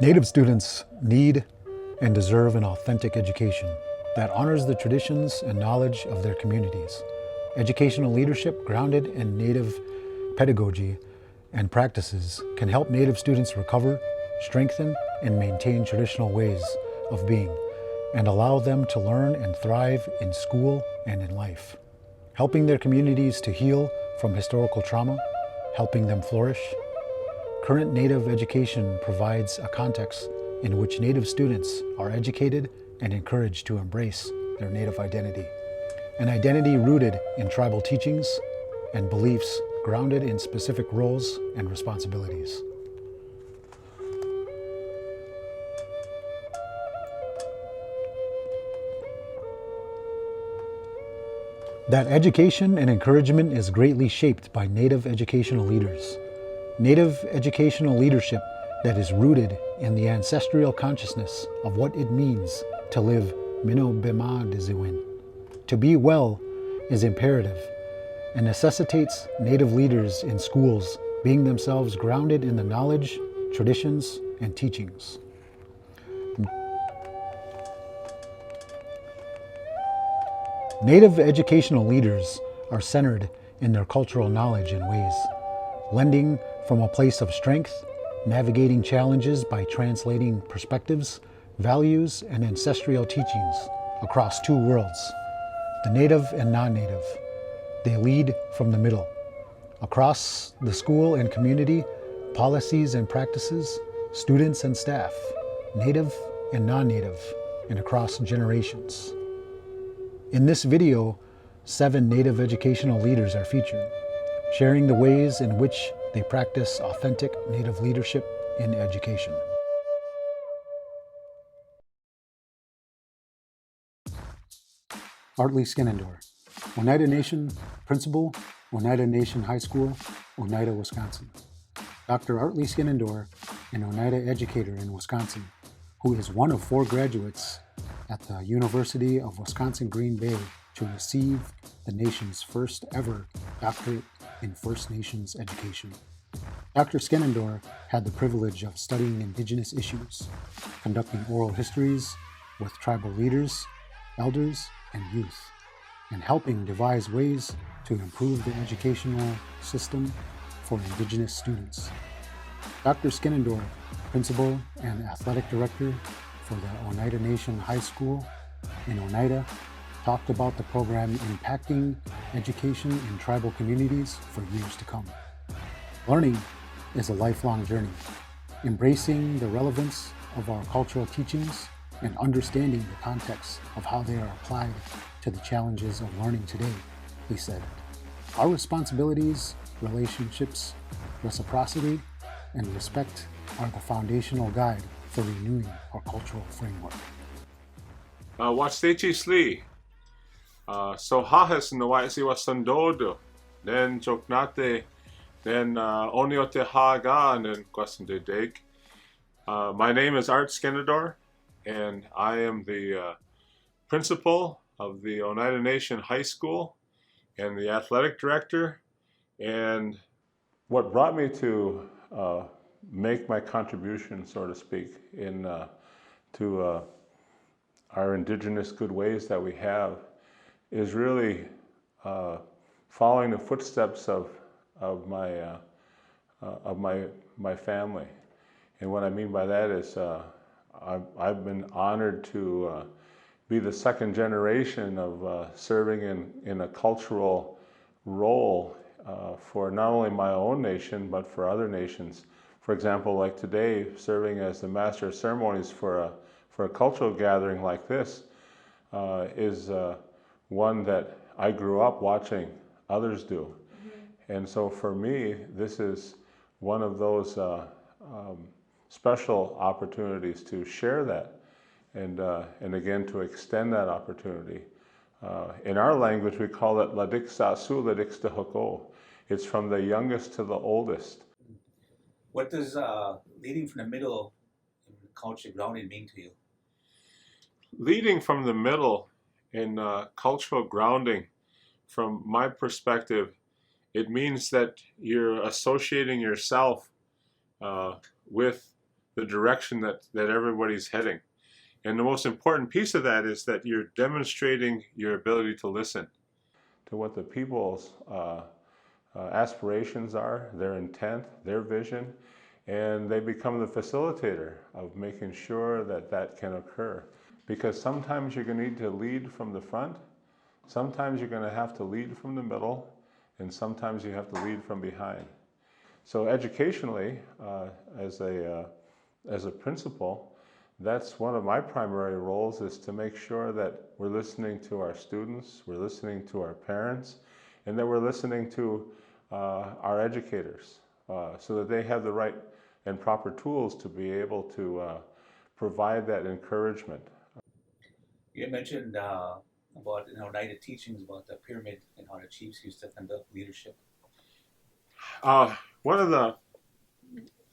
Native students need and deserve an authentic education that honors the traditions and knowledge of their communities. Educational leadership grounded in Native pedagogy and practices can help Native students recover, strengthen, and maintain traditional ways of being, and allow them to learn and thrive in school and in life, helping their communities to heal from historical trauma, helping them flourish. Current Native education provides a context in which Native students are educated and encouraged to embrace their Native identity, an identity rooted in tribal teachings and beliefs grounded in specific roles and responsibilities. That education and encouragement is greatly shaped by Native educational leaders. Native educational leadership that is rooted in the ancestral consciousness of what it means to live Mino Bema Diziwin. To be well is imperative and necessitates Native leaders in schools being themselves grounded in the knowledge, traditions, and teachings. Native educational leaders are centered in their cultural knowledge and ways, lending from a place of strength, navigating challenges by translating perspectives, values, and ancestral teachings across two worlds, the native and non-native. They lead from the middle, across the school and community, policies and practices, students and staff, native and non-native, and across generations. In this video, 7 Native educational leaders are featured, sharing the ways in which they practice authentic Native leadership in education. Artley Skenendor, Oneida Nation Principal, Oneida Nation High School, Oneida, Wisconsin. Dr. Artley Skenendor, an Oneida educator in Wisconsin, who is one of 4 graduates at the University of Wisconsin-Green Bay to receive the nation's first ever doctorate in First Nations education. Dr. Skenendor had the privilege of studying Indigenous issues, conducting oral histories with tribal leaders, elders, and youth, and helping devise ways to improve the educational system for Indigenous students. Dr. Skenendor, Principal and Athletic Director for the Oneida Nation High School in Oneida, talked about the program impacting education in tribal communities for years to come. Learning is a lifelong journey, embracing the relevance of our cultural teachings and understanding the context of how they are applied to the challenges of learning today, he said. Our responsibilities, relationships, reciprocity, and respect are the foundational guide for renewing our cultural framework. Wastechi Sli. So hahas no waisi wasandodo. Then choknate. Then oniote haga and then kwasende deg. My name is Art Skenendor, and I am the principal of the Oneida Nation High School and the athletic director. And what brought me to make my contribution, so to speak, to our indigenous good ways that we have is really following the footsteps of my family. And what I mean by that is I've been honored to be the second generation of serving in a cultural role for not only my own nation, but for other nations. For example, like today, serving as the Master of Ceremonies for a cultural gathering like this is one that I grew up watching others do. And so for me, this is one of those special opportunities to share that and again to extend that opportunity. In our language, we call it Ladik Sasu Ladik Stahoko. It's from the youngest to the oldest. What does leading from the middle in culture grounding mean to you? Leading from the middle in cultural grounding, from my perspective, it means that you're associating yourself with the direction that everybody's heading. And the most important piece of that is that you're demonstrating your ability to listen to what the people's aspirations are, their intent, their vision, and they become the facilitator of making sure that that can occur. Because sometimes you're going to need to lead from the front, sometimes you're going to have to lead from the middle, and sometimes you have to lead from behind. So educationally, as a principal, that's one of my primary roles, is to make sure that we're listening to our students, we're listening to our parents, and that we're listening to our educators so that they have the right and proper tools to be able to provide that encouragement. You had mentioned about Oneida teachings about the pyramid and how the chiefs used to conduct leadership. One of the,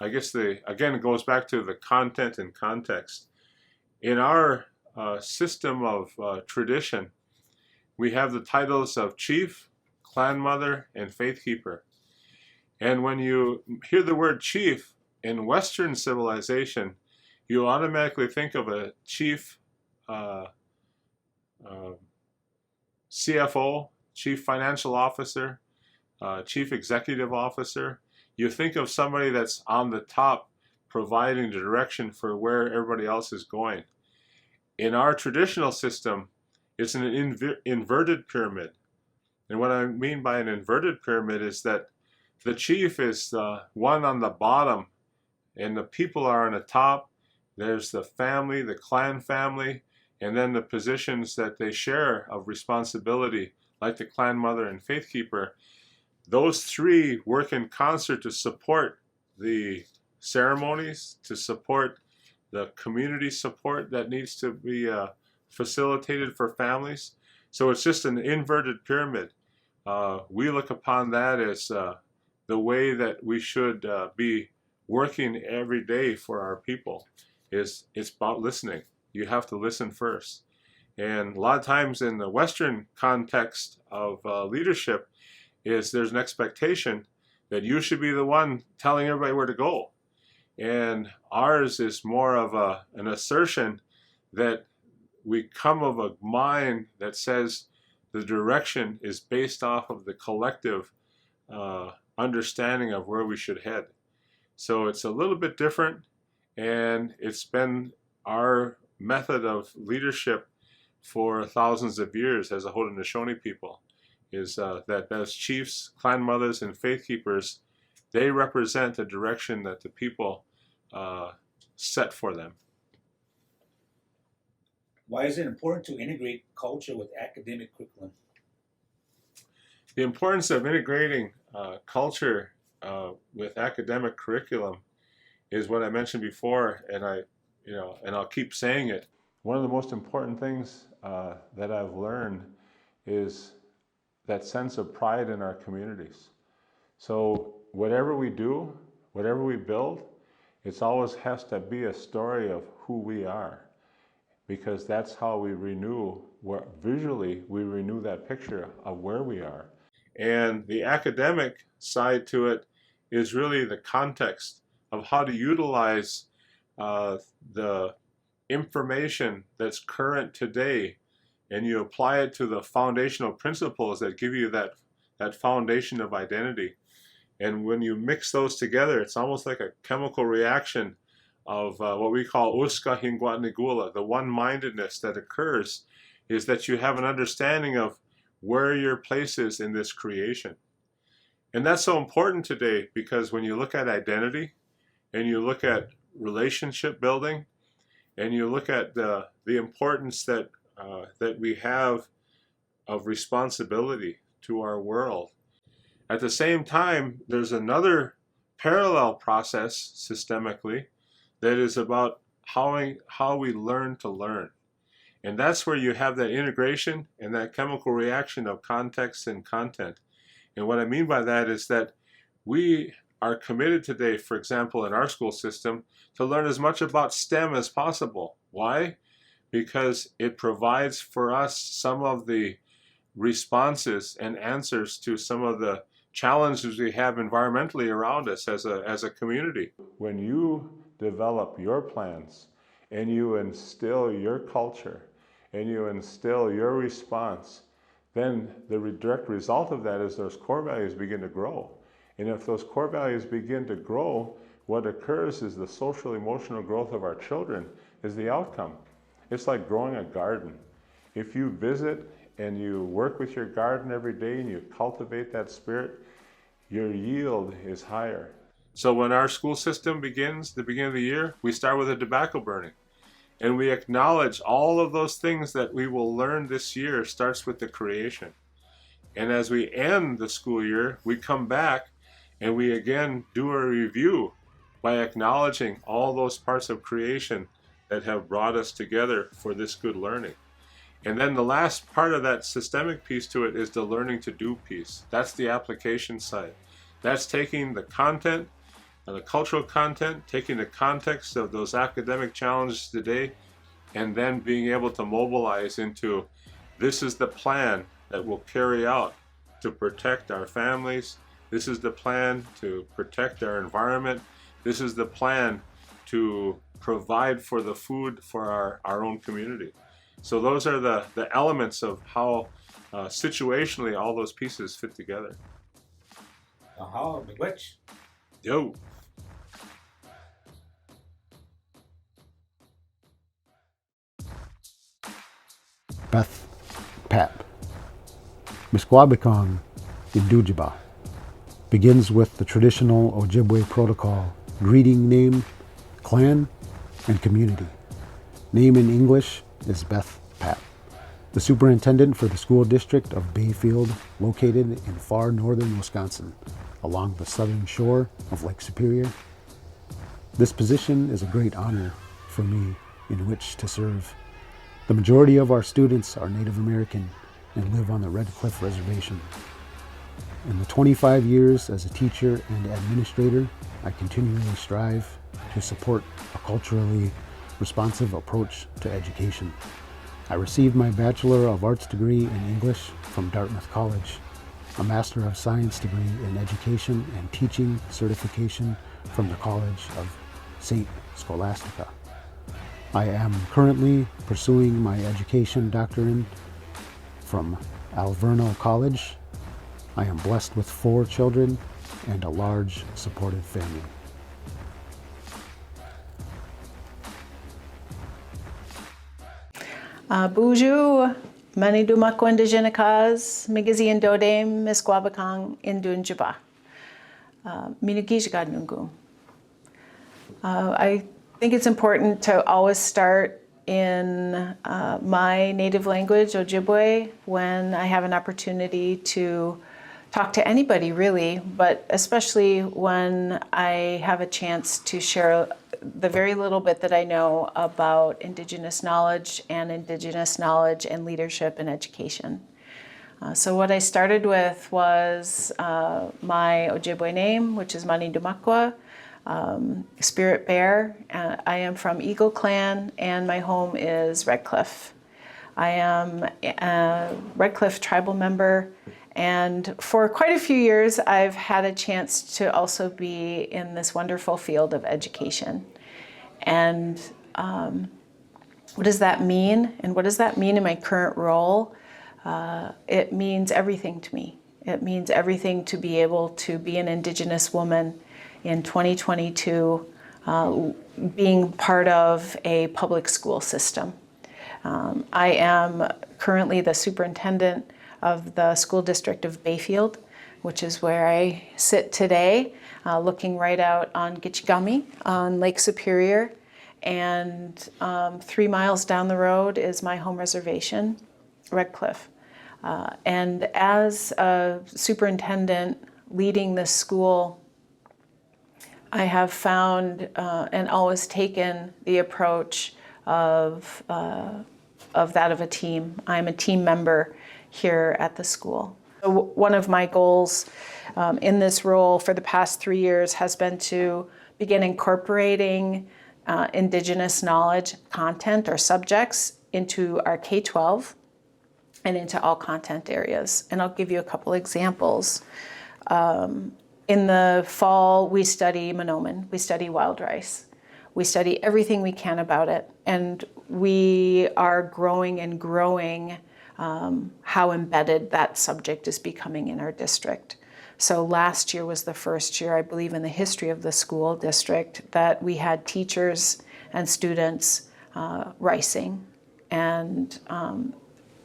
I guess again, it goes back to the content and context. In our system of tradition, we have the titles of chief, clan mother, and faith keeper. And when you hear the word chief in Western civilization, you automatically think of a chief CFO, chief financial officer, chief executive officer. You think of somebody that's on the top providing the direction for where everybody else is going. In our traditional system, it's an inverted pyramid. And what I mean by an inverted pyramid is that the chief is the one on the bottom and the people are on the top. There's the family, the clan family, and then the positions that they share of responsibility, like the clan mother and faith keeper. Those three work in concert to support the ceremonies, to support the community support that needs to be facilitated for families. So it's just an inverted pyramid. We look upon that as the way that we should be working every day for our people. It's about listening. You have to listen first. And a lot of times in the Western context of leadership, there's an expectation that you should be the one telling everybody where to go. And ours is more of an assertion that we come of a mind that says the direction is based off of the collective understanding of where we should head. So it's a little bit different, and it's been our method of leadership for thousands of years as a Haudenosaunee people, is that those chiefs, clan mothers, and faith keepers, they represent the direction that the people set for them. Why is it important to integrate culture with academic curriculum? The importance of integrating culture with academic curriculum is what I mentioned before, and I'll keep saying it. One of the most important things that I've learned is that sense of pride in our communities. So whatever we do, whatever we build, it always has to be a story of who we are, because that's how we renew, visually we renew that picture of where we are. And the academic side to it is really the context of how to utilize the information that's current today, and you apply it to the foundational principles that give you that foundation of identity. And when you mix those together, it's almost like a chemical reaction of what we call uska hingwatnigula. The one-mindedness that occurs is that you have an understanding of where your place is in this creation. And that's so important today, because when you look at identity and you look at relationship building and you look at the importance that we have of responsibility to our world, at the same time, there's another parallel process systemically that is about how we learn to learn. And that's where you have that integration and that chemical reaction of context and content. And what I mean by that is that we are committed today, for example, in our school system, to learn as much about STEM as possible. Why? Because it provides for us some of the responses and answers to some of the challenges we have environmentally around us as a community. When you develop your plans and you instill your culture and you instill your response, then the direct result of that is those core values begin to grow. And if those core values begin to grow, what occurs is the social emotional growth of our children is the outcome. It's like growing a garden. If you visit and you work with your garden every day and you cultivate that spirit, your yield is higher. So when our school system begins, the beginning of the year, we start with a tobacco burning. And we acknowledge all of those things that we will learn this year starts with the creation. And as we end the school year, we come back and we again do a review by acknowledging all those parts of creation that have brought us together for this good learning. And then the last part of that systemic piece to it is the learning to do piece. That's the application side. That's taking the content, the cultural content, taking the context of those academic challenges today, and then being able to mobilize into, this is the plan that we'll carry out to protect our families. This is the plan to protect our environment. This is the plan to provide for the food for our own community. So those are the elements of how situationally all those pieces fit together. Aha, miigwech. Yo. Beth Pap. Misquabikong Indujiba begins with the traditional Ojibwe protocol, greeting name, clan, and community. Name in English is Beth Pap. The superintendent for the school district of Bayfield, located in far northern Wisconsin, along the southern shore of Lake Superior. This position is a great honor for me in which to serve. The majority of our students are Native American and live on the Red Cliff Reservation. In the 25 years as a teacher and administrator, I continually strive to support a culturally responsive approach to education. I received my Bachelor of Arts degree in English from Dartmouth College, a Master of Science degree in Education and Teaching certification from the College of St. Scholastica. I am currently pursuing my education doctorate from Alverno College. I am blessed with 4 children and a large supportive family. Buju, Manidumako Indigenous, Migizi Indodem, Misquabakang, Indunjaba, Minukishka Nungu. I think it's important to always start in my native language, Ojibwe, when I have an opportunity to talk to anybody really, but especially when I have a chance to share the very little bit that I know about Indigenous knowledge and leadership and education. So what I started with was my Ojibwe name, which is Manidumakwa, Spirit Bear. I am from Eagle Clan and my home is Red Cliff. I am a Red Cliff tribal member, and for quite a few years I've had a chance to also be in this wonderful field of education. And what does that mean? And what does that mean in my current role? It means everything to me. It means everything to be able to be an Indigenous woman in 2022, being part of a public school system. I am currently the superintendent of the school district of Bayfield, which is where I sit today, looking right out on Gitchigami on Lake Superior. And 3 miles down the road is my home reservation, Red Cliff. And as a superintendent leading this school, I have found and always taken the approach of that of a team. I'm a team member here at the school. So one of my goals in this role for the past 3 years has been to begin incorporating Indigenous knowledge content or subjects into our K-12 and into all content areas. And I'll give you a couple examples. In the fall, we study monoman, we study wild rice. We study everything we can about it, and we are growing and growing how embedded that subject is becoming in our district. So last year was the first year, I believe, in the history of the school district that we had teachers and students ricing. And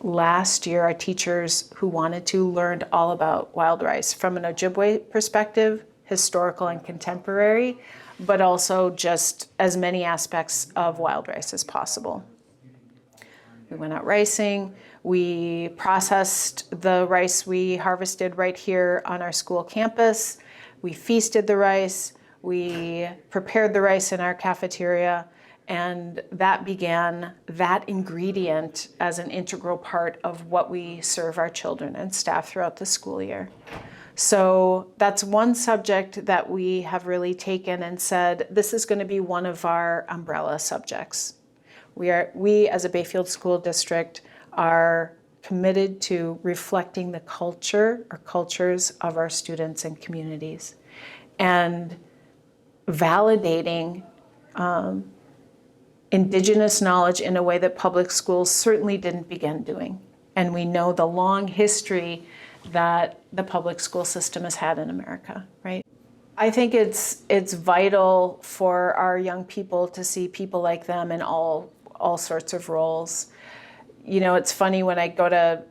last year, our teachers who wanted to learned all about wild rice from an Ojibwe perspective, historical and contemporary, but also just as many aspects of wild rice as possible. We went out ricing. We processed the rice we harvested right here on our school campus. We feasted the rice. We prepared the rice in our cafeteria. And that began that ingredient as an integral part of what we serve our children and staff throughout the school year. So that's one subject that we have really taken and said, this is going to be one of our umbrella subjects. We as a Bayfield School District are committed to reflecting the culture or cultures of our students and communities and validating Indigenous knowledge in a way that public schools certainly didn't begin doing. And we know the long history that the public school system has had in America, right? I think it's vital for our young people to see people like them in all sorts of roles. You know, it's funny when I go to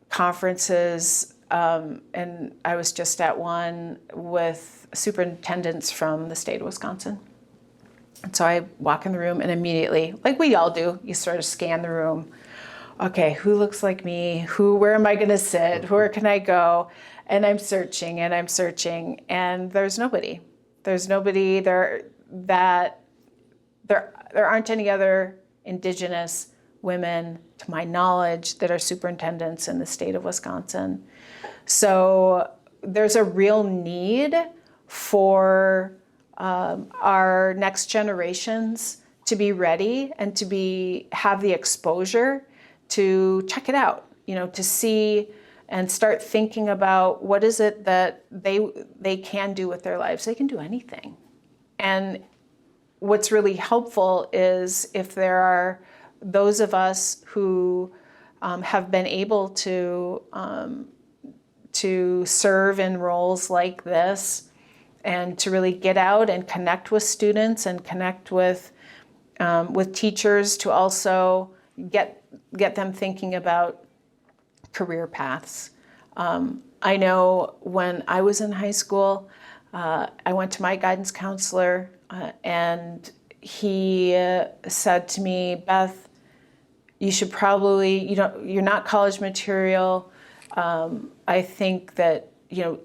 conferences, and I was just at one with superintendents from the state of Wisconsin. And so I walk in the room and immediately, like we all do, you sort of scan the room. Okay, who looks like me? Where am I going to sit? Where can I go? And I'm searching and there's nobody. There's nobody there that there aren't any other Indigenous women, to my knowledge, that are superintendents in the state of Wisconsin. So there's a real need for our next generations to be ready and to have the exposure to check it out, to see and start thinking about what is it that they can do with their lives. They can do anything. And what's really helpful is if there are those of us who have been able to serve in roles like this and to really get out and connect with students and connect with teachers to also get them thinking about career paths. I know when I was in high school, I went to my guidance counselor and he said to me, Beth, you should probably, you're not college material. I think that,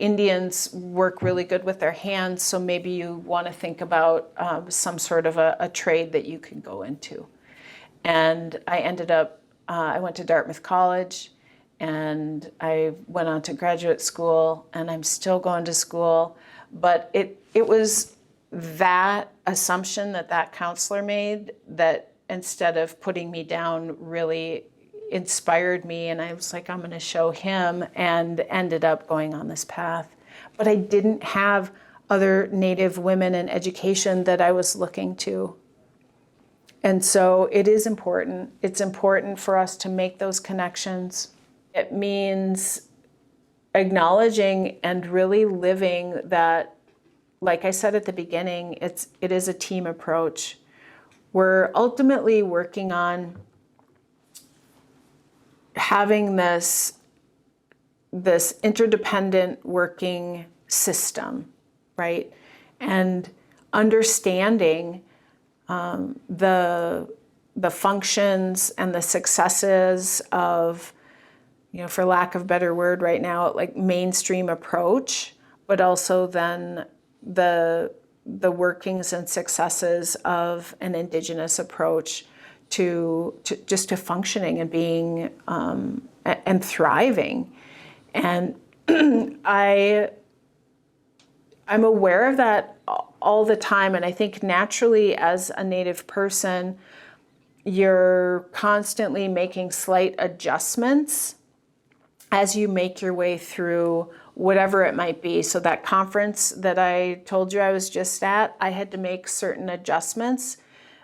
Indians work really good with their hands, so maybe you want to think about some sort of a trade that you can go into. And I ended up, I went to Dartmouth College, and I went on to graduate school, and I'm still going to school. But it was that assumption that counselor made that instead of putting me down really inspired me, and I was like, I'm going to show him, and ended up going on this path. But I didn't have other Native women in education that I was looking to. And so it is important. It's important for us to make those connections. It means acknowledging and really living that, like I said at the beginning, it is a team approach. We're ultimately working on having this interdependent working system, right? And understanding the functions and the successes of, for lack of a better word right now, like mainstream approach, but also then the workings and successes of an Indigenous approach to functioning and being and thriving. And I'm aware of that all the time, and I think naturally as a Native person, you're constantly making slight adjustments as you make your way through whatever it might be. So that conference that I told you I was just at, I had to make certain adjustments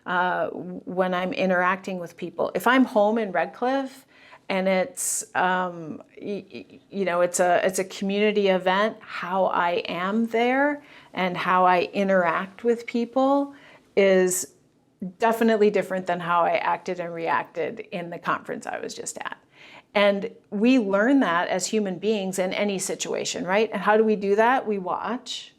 when I'm interacting with people. If I'm home in Red Cliff and it's it's a community event, how I am there and how I interact with people is definitely different than how I acted and reacted in the conference I was just at. And we learn that as human beings in any situation, right? And how do we do that? We watch.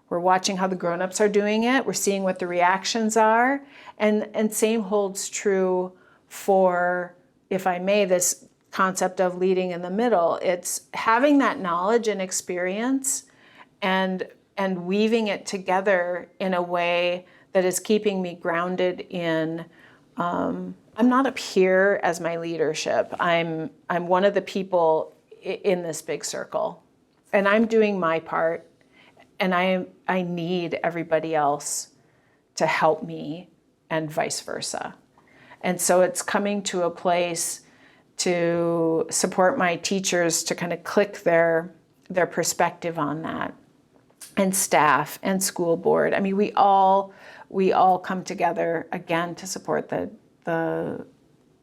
We're watching how the grown-ups are doing it. We're seeing what the reactions are. And same holds true for, if I may, this concept of leading in the middle. It's having that knowledge and experience and weaving it together in a way that is keeping me grounded in, I'm not up here as my leadership. I'm one of the people in this big circle, and I'm doing my part, and I need everybody else to help me, and vice versa. And so it's coming to a place to support my teachers to kind of click their perspective on that, and staff and school board. I mean, we all come together again to support the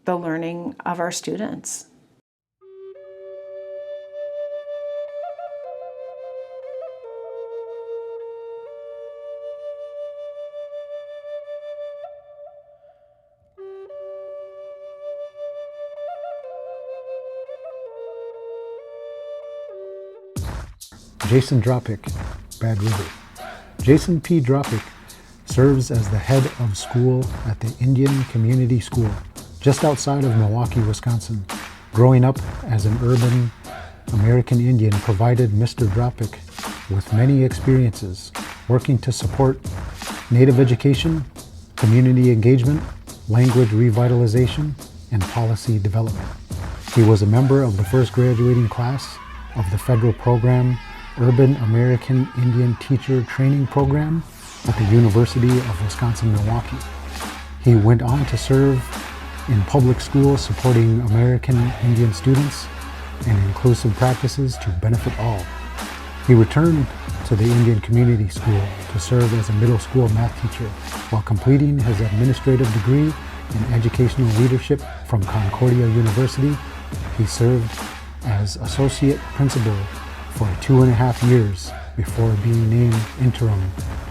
learning of our students. Jason Dropick, Bad River. Jason P. Dropick serves as the head of school at the Indian Community School, just outside of Milwaukee, Wisconsin. Growing up as an urban American Indian provided Mr. Dropick with many experiences working to support Native education, community engagement, language revitalization, and policy development. He was a member of the first graduating class of the federal program Urban American Indian Teacher Training Program at the University of Wisconsin-Milwaukee. He went on to serve in public schools supporting American Indian students and inclusive practices to benefit all. He returned to the Indian Community School to serve as a middle school math teacher while completing his administrative degree in educational leadership from Concordia University. He served as associate principal for 2.5 years before being named interim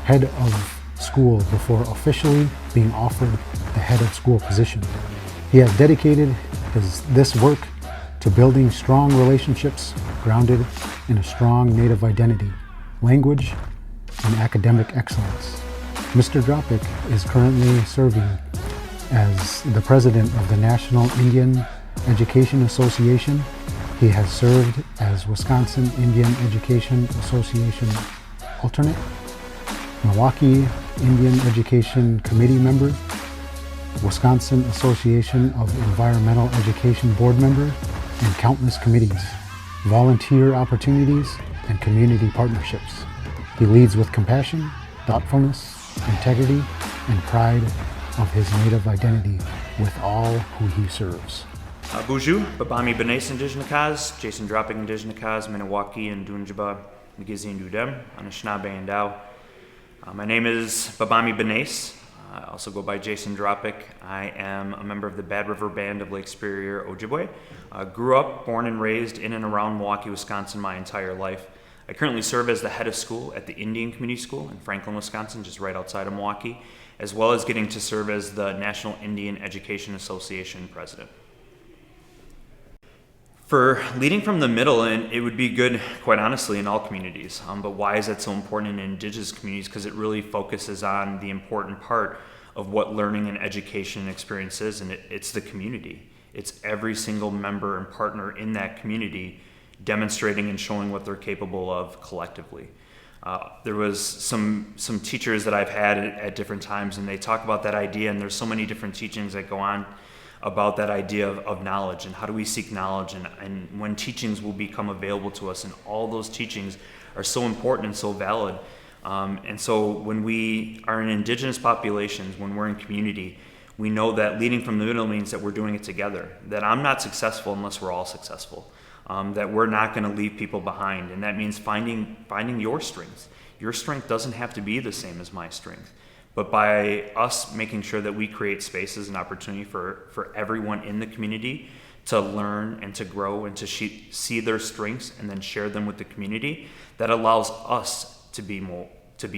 head of school before officially being offered the head of school position. He has dedicated this work to building strong relationships grounded in a strong Native identity, language, and academic excellence. Mr. Dropick is currently serving as the president of the National Indian Education Association. He has served as Wisconsin Indian Education Association alternate, Milwaukee Indian Education Committee member, Wisconsin Association of Environmental Education board member, and countless committees, volunteer opportunities, and community partnerships. He leads with compassion, thoughtfulness, integrity, and pride of his Native identity with all who he serves. Bonjour, Babami Benes Indigenous, Jason Dropick Indigenous, Minnewaukee and Dunjaba, Ngizi and Dudem, Anishinaabe and Dao. My name is Babami Benes. I also go by Jason Dropick. I am a member of the Bad River Band of Lake Superior, Ojibwe. Grew up, born and raised in and around Milwaukee, Wisconsin my entire life. I currently serve as the head of school at the Indian Community School in Franklin, Wisconsin, just right outside of Milwaukee, as well as getting to serve as the National Indian Education Association president. For leading from the middle, and it would be good, quite honestly, in all communities. But why is that so important in Indigenous communities? Because it really focuses on the important part of what learning and education experience is, and it's the community. It's every single member and partner in that community demonstrating and showing what they're capable of collectively. There was some teachers that I've had at different times, and they talk about that idea, and there's so many different teachings that go on about that idea of knowledge and how do we seek knowledge and when teachings will become available to us, and all those teachings are so important and so valid. And so when we are in Indigenous populations, when we're in community, we know that leading from the middle means that we're doing it together, that I'm not successful unless we're all successful. that we're not going to leave people behind. And that means finding your strengths. Your strength doesn't have to be the same as my strength. But by us making sure that we create spaces and opportunity for everyone in the community to learn and to grow and to see their strengths and then share them with the community, that allows us to be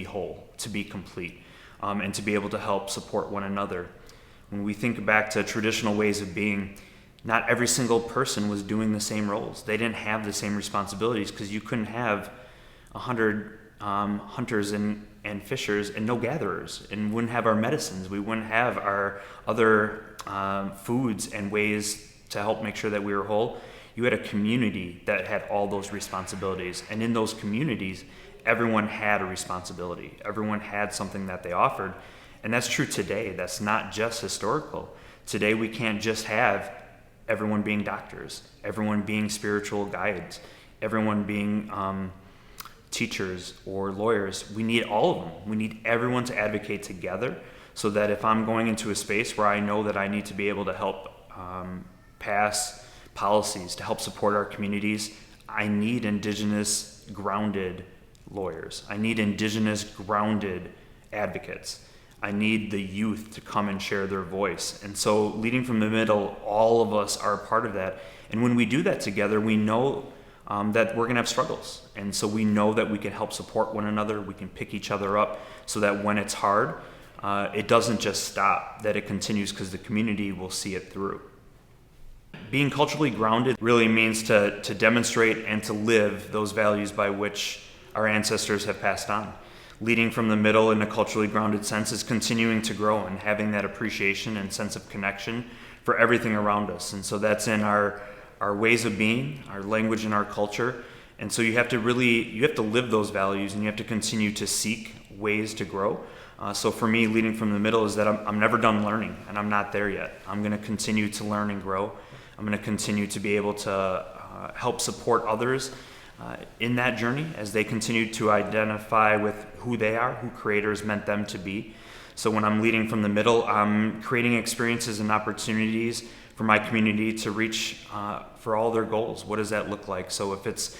whole, to be complete, and to be able to help support one another. When we think back to traditional ways of being, not every single person was doing the same roles. They didn't have the same responsibilities, because you couldn't have 100 hunters and fishers and no gatherers, and wouldn't have our medicines. We wouldn't have our other foods and ways to help make sure that we were whole. You had a community that had all those responsibilities, and in those communities, everyone had a responsibility. Everyone had something that they offered, and that's true today. That's not just historical. Today, we can't just have everyone being doctors, everyone being spiritual guides, everyone being teachers or lawyers. We need all of them. We need everyone to advocate together, so that if I'm going into a space where I know that I need to be able to help pass policies to help support our communities, I need Indigenous grounded lawyers. I need Indigenous grounded advocates. I need the youth to come and share their voice. And so leading from the middle, all of us are a part of that. And when we do that together, we know that we're going to have struggles. And so we know that we can help support one another. We can pick each other up, so that when it's hard, it doesn't just stop, that it continues, because the community will see it through. Being culturally grounded really means to demonstrate and to live those values by which our ancestors have passed on. Leading from the middle in a culturally grounded sense is continuing to grow and having that appreciation and sense of connection for everything around us. And so that's in our ways of being, our language, and our culture. And so you have to live those values, and you have to continue to seek ways to grow. So for me, leading from the middle is that I'm never done learning, and I'm not there yet. I'm going to continue to learn and grow. I'm going to continue to be able to help support others in that journey as they continue to identify with who they are, who Creator's meant them to be. So when I'm leading from the middle, I'm creating experiences and opportunities for my community to reach for all their goals. What does that look like? So if it's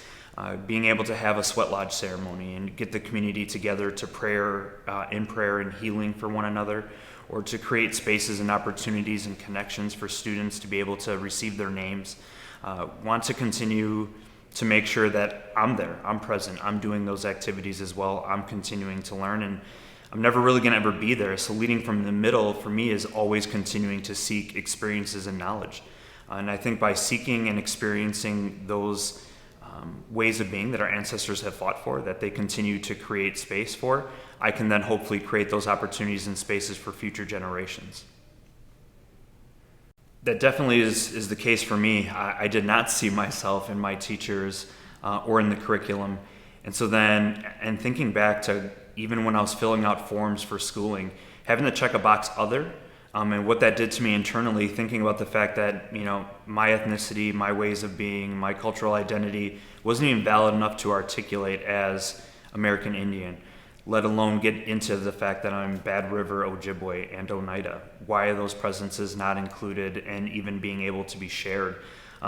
being able to have a sweat lodge ceremony and get the community together to prayer and healing for one another, or to create spaces and opportunities and connections for students to be able to receive their names. Want to continue to make sure that I'm there, I'm present, I'm doing those activities as well. I'm continuing to learn, and I'm never really going to ever be there. So leading from the middle for me is always continuing to seek experiences and knowledge. And I think by seeking and experiencing those ways of being that our ancestors have fought for, that they continue to create space for, I can then hopefully create those opportunities and spaces for future generations. That definitely is the case for me. I did not see myself in my teachers or in the curriculum. And so then, and thinking back to even when I was filling out forms for schooling, having to check a box other, and what that did to me internally, thinking about the fact that, my ethnicity, my ways of being, my cultural identity wasn't even valid enough to articulate as American Indian, let alone get into the fact that I'm Bad River, Ojibwe, and Oneida. Why are those presences not included and even being able to be shared?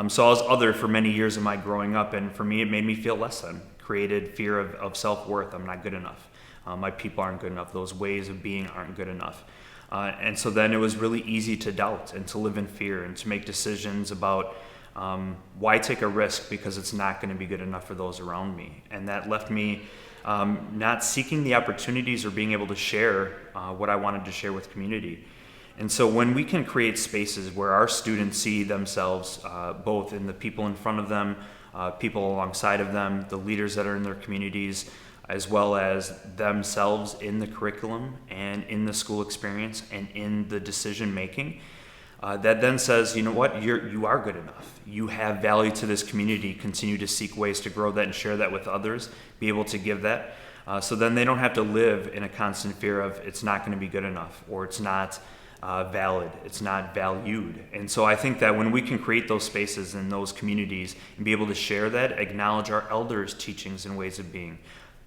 So I was other for many years of my growing up, and for me it made me feel less than, created fear of self-worth. I'm not good enough. My people aren't good enough. Those ways of being aren't good enough. And so then it was really easy to doubt and to live in fear and to make decisions about why take a risk because it's not going to be good enough for those around me. And that left me not seeking the opportunities or being able to share what I wanted to share with community. And so when we can create spaces where our students see themselves both in the people in front of them, people alongside of them, the leaders that are in their communities, as well as themselves in the curriculum and in the school experience and in the decision making, that then says, you know what, you are good enough. You have value to this community. Continue to seek ways to grow that and share that with others, be able to give that. So then they don't have to live in a constant fear of it's not going to be good enough, or it's not valid, it's not valued. And so I think that when we can create those spaces in those communities and be able to share that, acknowledge our elders' teachings and ways of being,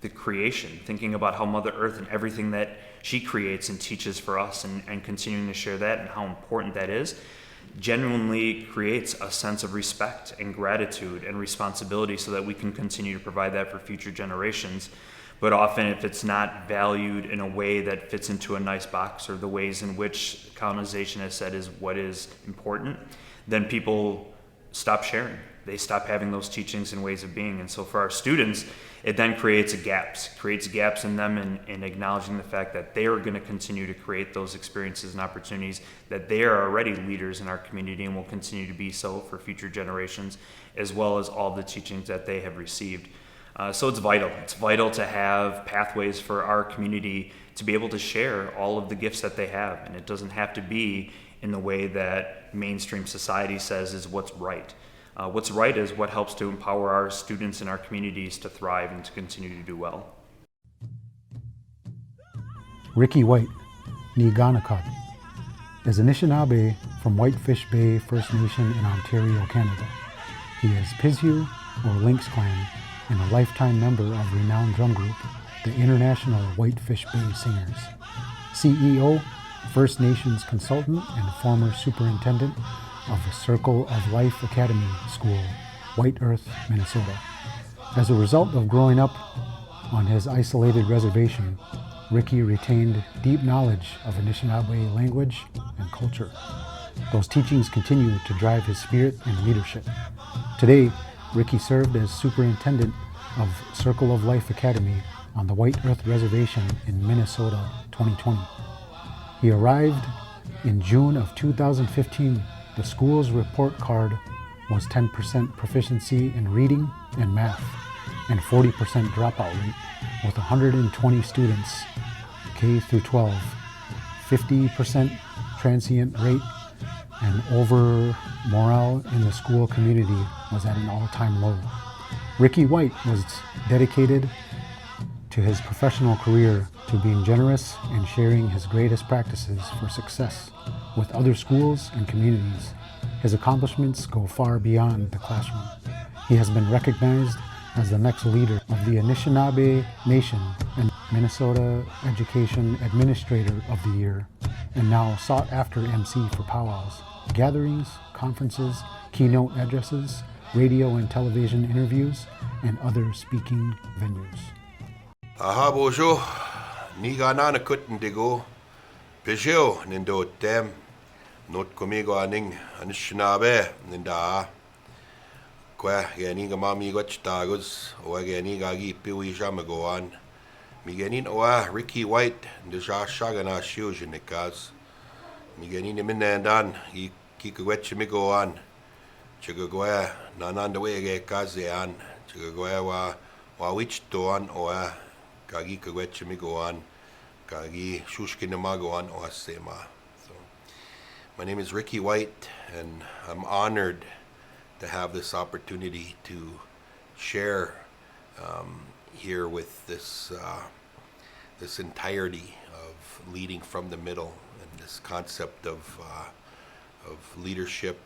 the creation, thinking about how Mother Earth and everything that she creates and teaches for us, and continuing to share that and how important that is, genuinely creates a sense of respect and gratitude and responsibility so that we can continue to provide that for future generations. But often if it's not valued in a way that fits into a nice box, or the ways in which colonization has said is what is important, then people stop sharing. They stop having those teachings and ways of being. And so for our students, it then creates gaps in them, in acknowledging the fact that they are going to continue to create those experiences and opportunities, that they are already leaders in our community and will continue to be so for future generations, as well as all the teachings that they have received. So it's vital. It's vital to have pathways for our community to be able to share all of the gifts that they have. And it doesn't have to be in the way that mainstream society says is what's right. What's right is what helps to empower our students in our communities to thrive and to continue to do well. Ricky White, Niganakot, is Anishinaabe from Whitefish Bay First Nation in Ontario, Canada. He is Pishu, or Lynx Clan, and a lifetime member of renowned drum group, the International Whitefish Bay Singers. CEO, First Nations consultant, and former superintendent of the Circle of Life Academy School, White Earth, Minnesota. As a result of growing up on his isolated reservation, Ricky retained deep knowledge of Anishinaabe language and culture. Those teachings continue to drive his spirit and leadership. Today, Ricky served as superintendent of Circle of Life Academy on the White Earth Reservation in Minnesota 2020. He arrived in June of 2015. The school's report card was 10% proficiency in reading and math and 40% dropout rate, with 120 students, K through 12, 50% transient rate, and over morale in the school community was at an all-time low. Ricky White was dedicated to his professional career to being generous and sharing his greatest practices for success with other schools and communities. His accomplishments go far beyond the classroom. He has been recognized as the next leader of the Anishinaabe Nation and Minnesota Education Administrator of the Year, and now sought after MC for powwows, gatherings, conferences, keynote addresses, radio and television interviews, and other speaking venues. Aha bojo, niga nana kutten digo, pejeo nindo tem, not comigo aning Anishinaabe ninda. Qua geniga mami gotchtagos, o geniga gi piwi jamagoan. Migenin oa Ricky White, the Shagana Shujinikas. Migenin Minandan, he kikawetchimigoan. Chigagoa, Nanandawege Kazian, Chigagoa, Wawichtoan oa. Kagi kawetchimigoan, Kagi Shushkinamagoan oa Sema. So, my name is Ricky White, and I'm honored to have this opportunity to share here with this entirety of leading from the middle, and this concept of leadership,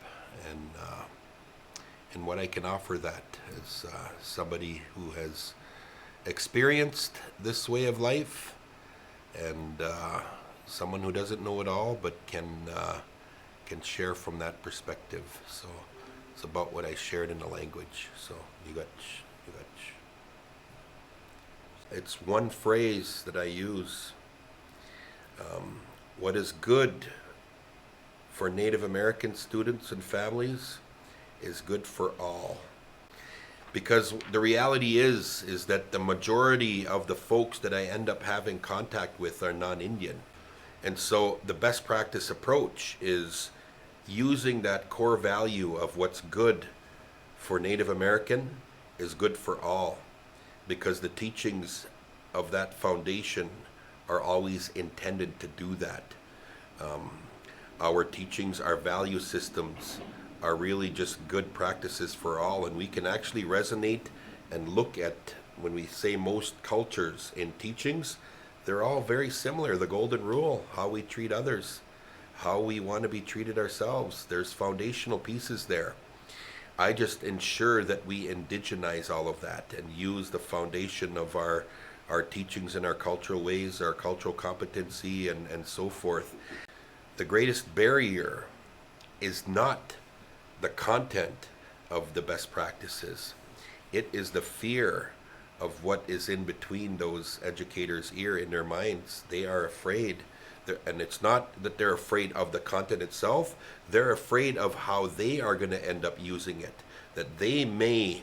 and what I can offer that as somebody who has experienced this way of life, and someone who doesn't know it all but can share from that perspective. So it's about what I shared in the language. So Yugach. It's one phrase that I use. What is good for Native American students and families is good for all. Because the reality is that the majority of the folks that I end up having contact with are non-Indian. And so the best practice approach is using that core value of what's good for Native American is good for all, because the teachings of that foundation are always intended to do that. Our teachings, our value systems are really just good practices for all, and we can actually resonate and look at, when we say most cultures in teachings, they're all very similar. The golden rule, how we treat others, how we want to be treated ourselves. There's foundational pieces there. I just ensure that we indigenize all of that and use the foundation of our teachings and our cultural ways, our cultural competency, and so forth. The greatest barrier is not the content of the best practices. It is the fear of what is in between those educators' ear in their minds. They are afraid. And it's not that they're afraid of the content itself, they're afraid of how they are going to end up using it. That they may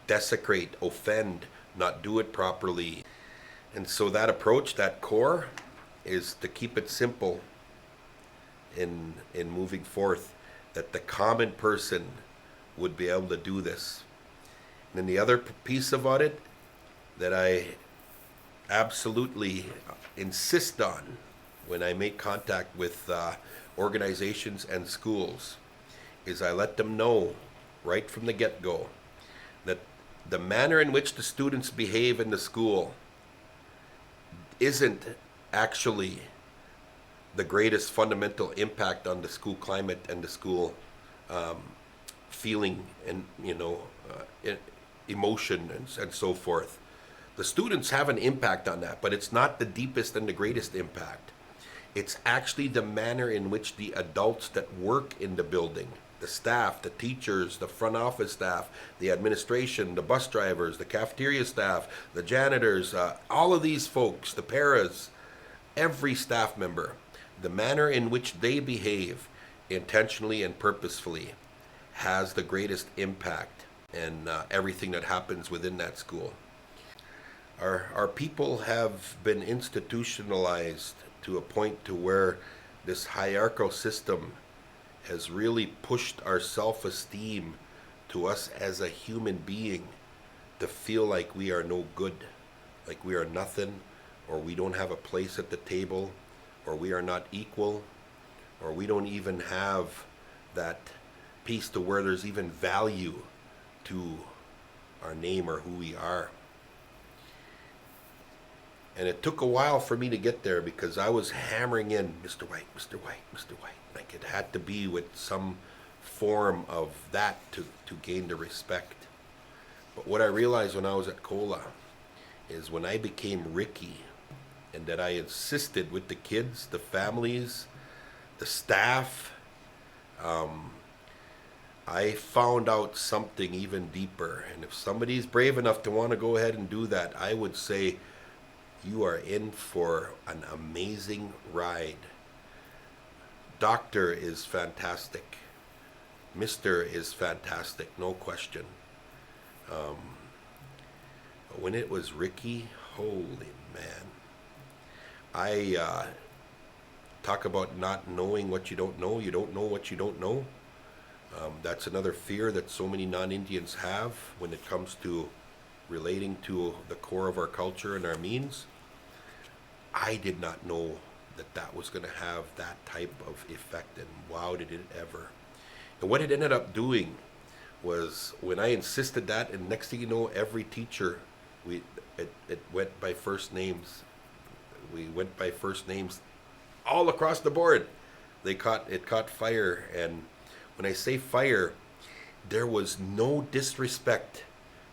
desecrate, offend, not do it properly. And so that approach, that core, is to keep it simple in moving forth, that the common person would be able to do this. And then the other piece about it that I absolutely insist on when I make contact with organizations and schools is I let them know right from the get-go that the manner in which the students behave in the school isn't actually the greatest fundamental impact on the school climate and the school feeling and emotion and so forth. The students have an impact on that, but it's not the deepest and the greatest impact. It's actually the manner in which the adults that work in the building, the staff, the teachers, the front office staff, the administration, the bus drivers, the cafeteria staff, the janitors, all of these folks, the paras, every staff member, the manner in which they behave intentionally and purposefully has the greatest impact in everything that happens within that school. Our people have been institutionalized to a point to where this hierarchical system has really pushed our self-esteem to us as a human being to feel like we are no good, like we are nothing, or we don't have a place at the table, or we are not equal, or we don't even have that piece to where there's even value to our name or who we are. And it took a while for me to get there because I was hammering in Mr. White, Mr. White, Mr. White. Like it had to be with some form of that to gain the respect. But what I realized when I was at COLA is when I became Ricky and that I insisted with the kids, the families, the staff, I found out something even deeper. And if somebody's brave enough to want to go ahead and do that, I would say, you are in for an amazing ride. Doctor is fantastic. Mister is fantastic, no question. But when it was Ricky, holy man. I talk about not knowing what you don't know. You don't know what you don't know. That's another fear that so many non-Indians have when it comes to relating to the core of our culture and our means. I did not know that that was going to have that type of effect, and wow, did it ever. And what it ended up doing was when I insisted that, and next thing you know, every teacher, it went by first names. We went by first names all across the board. It caught fire, and when I say fire, there was no disrespect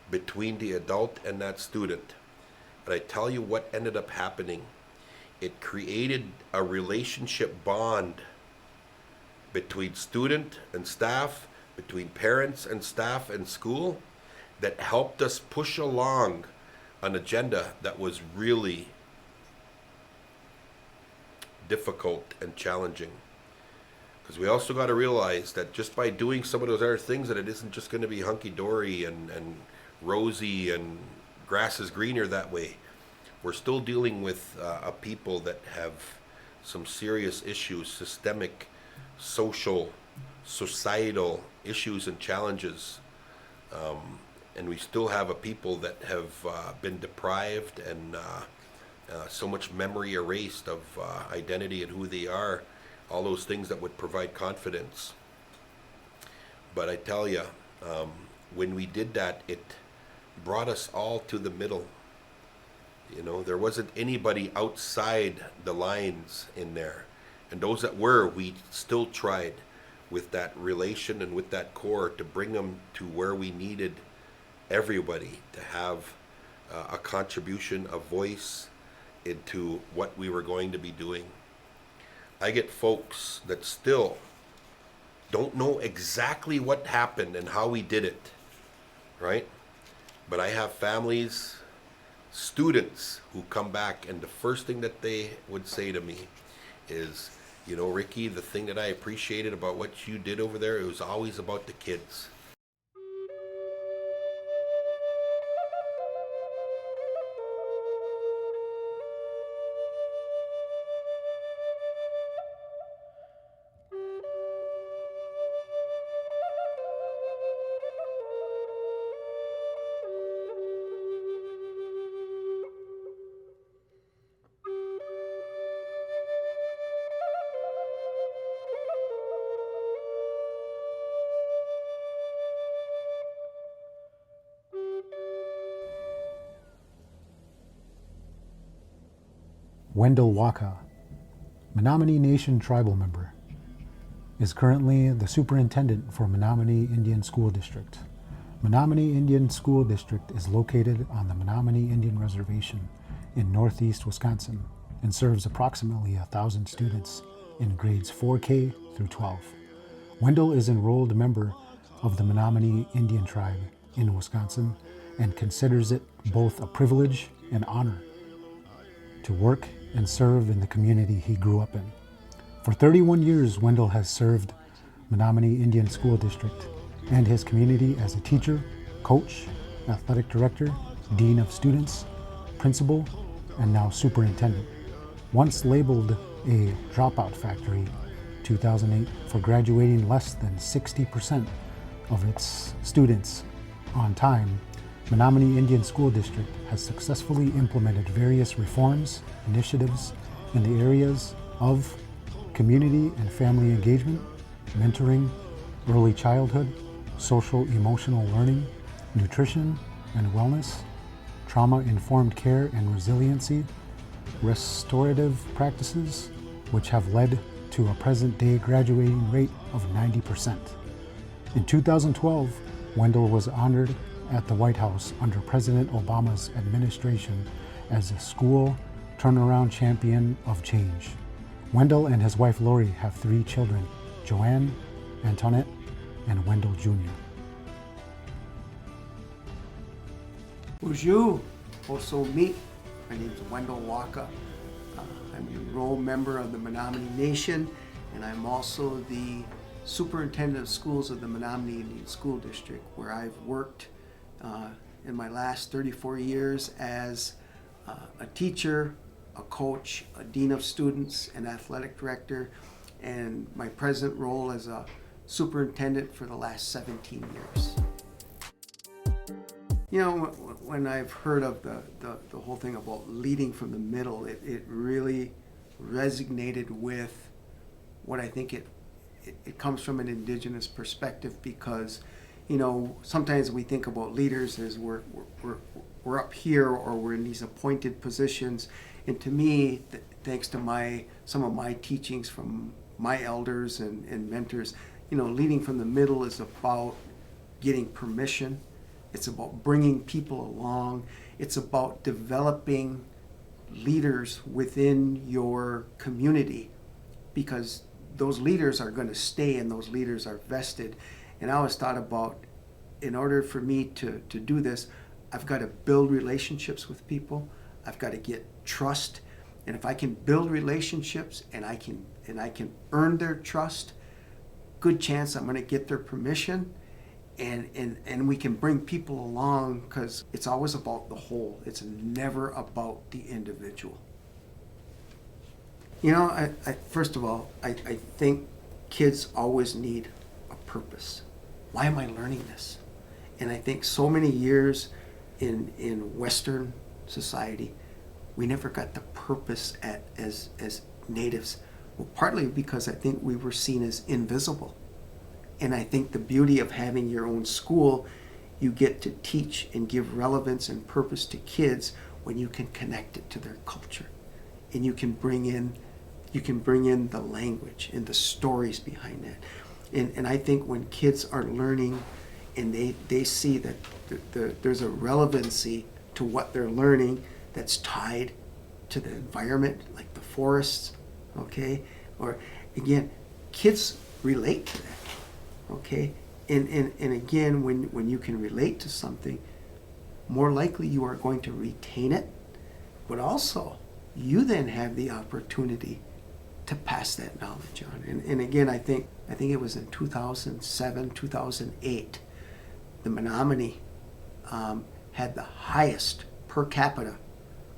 between the adult and that student. But I tell you what ended up happening. It created a relationship bond between student and staff, between parents and staff and school, that helped us push along an agenda that was really difficult and challenging. Because we also got to realize that just by doing some of those other things, that it isn't just going to be hunky-dory and rosy and grass is greener that way. We're still dealing with a people that have some serious issues, systemic, social, societal issues and challenges. And we still have a people that have been deprived and so much memory erased of identity and who they are, all those things that would provide confidence. But I tell you, when we did that, it brought us all to the middle. You know, there wasn't anybody outside the lines in there. And those that were, we still tried with that relation and with that core to bring them to where we needed everybody to have a contribution, a voice into what we were going to be doing. I get folks that still don't know exactly what happened and how we did it, right? But I have families, students who come back, and the first thing that they would say to me is, you know, Ricky, the thing that I appreciated about what you did over there, it was always about the kids. Wendell Waka, Menominee Nation tribal member, is currently the superintendent for Menominee Indian School District. Menominee Indian School District is located on the Menominee Indian Reservation in northeast Wisconsin and serves approximately 1,000 students in grades 4K through 12. Wendell is an enrolled member of the Menominee Indian tribe in Wisconsin and considers it both a privilege and honor to work and serve in the community he grew up in. For 31 years, Wendell has served Menominee Indian School District and his community as a teacher, coach, athletic director, dean of students, principal, and now superintendent. Once labeled a dropout factory, 2008, for graduating less than 60% of its students on time, Menominee Indian School District has successfully implemented various reforms, initiatives in the areas of community and family engagement, mentoring, early childhood, social emotional learning, nutrition and wellness, trauma-informed care and resiliency, restorative practices, which have led to a present-day graduating rate of 90%. In 2012, Wendell was honored at the White House under President Obama's administration as a school turnaround champion of change. Wendell and his wife Lori have 3 children, Joanne, Antoinette, and Wendell Jr. Bonjour, also me. My name is Wendell Waka. I'm an enrolled member of the Menominee Nation, and I'm also the superintendent of schools of the Menominee Indian School District, where I've worked in my last 34 years as a teacher, a coach, a dean of students, an athletic director, and my present role as a superintendent for the last 17 years. You know, when I've heard of the whole thing about leading from the middle, it really resonated with what I think it comes from an Indigenous perspective, because, you know, sometimes we think about leaders as we're up here or we're in these appointed positions. And to me, thanks to some of my teachings from my elders and mentors, you know, leading from the middle is about getting permission. It's about bringing people along. It's about developing leaders within your community, because those leaders are going to stay and those leaders are vested. And I always thought about, in order for me to do this, I've got to build relationships with people. I've got to get trust. And if I can build relationships and I can earn their trust, good chance I'm going to get their permission. And we can bring people along, because it's always about the whole. It's never about the individual. You know, first of all, I think kids always need a purpose. Why am I learning this? And I think so many years in Western society, we never got the purpose as natives. Well, partly because I think we were seen as invisible. And I think the beauty of having your own school, you get to teach and give relevance and purpose to kids when you can connect it to their culture. And you can bring in the language and the stories behind that. And I think when kids are learning and they see that there's a relevancy to what they're learning that's tied to the environment, like the forests, okay? Or again, kids relate to that. Okay? And again, when you can relate to something, more likely you are going to retain it, but also you then have the opportunity to pass that knowledge on. And again, I think it was in 2007, 2008, the Menominee had the highest per capita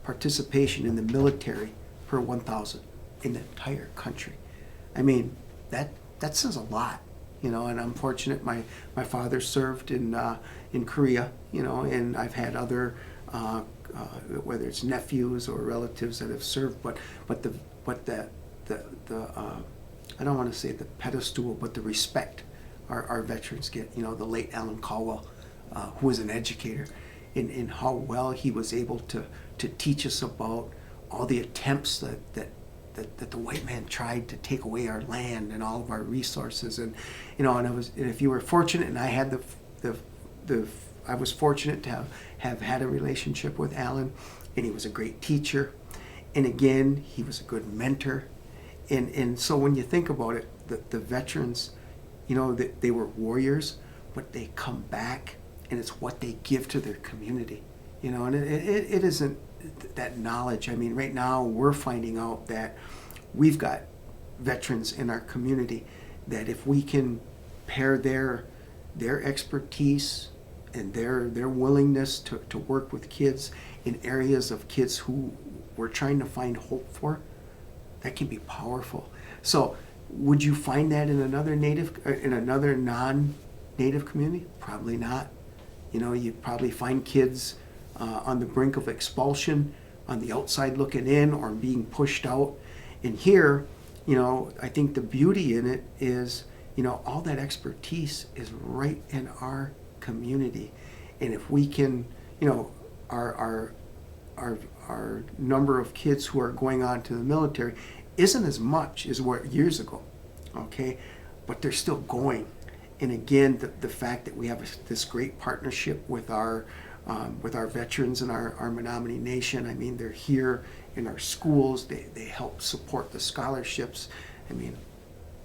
participation in the military per 1,000 in the entire country. I mean, that says a lot, you know. And I'm fortunate. My father served in Korea, you know, and I've had other whether it's nephews or relatives that have served, but the I don't want to say the pedestal, but the respect our veterans get. You know, the late Alan Caldwell, who was an educator, in how well he was able to teach us about all the attempts that the white man tried to take away our land and all of our resources. And you know, and if you were fortunate, and I had I was fortunate to have had a relationship with Alan, and he was a great teacher, and again, he was a good mentor. And so when you think about it, the veterans, you know, they were warriors, but they come back, and it's what they give to their community, you know. And it isn't that knowledge. I mean, right now we're finding out that we've got veterans in our community that if we can pair their expertise and their willingness to work with kids in areas of kids who we're trying to find hope for, that can be powerful. So would you find that in another non-native community? Probably not. You know, you'd probably find kids on the brink of expulsion, on the outside looking in, or being pushed out. And here, you know, I think the beauty in it is, you know, all that expertise is right in our community. And if we can, you know, our number of kids who are going on to the military isn't as much as what years ago, okay? But they're still going. And again, the fact that we have this great partnership with our veterans and our Menominee Nation. I mean, they're here in our schools. They help support the scholarships. I mean,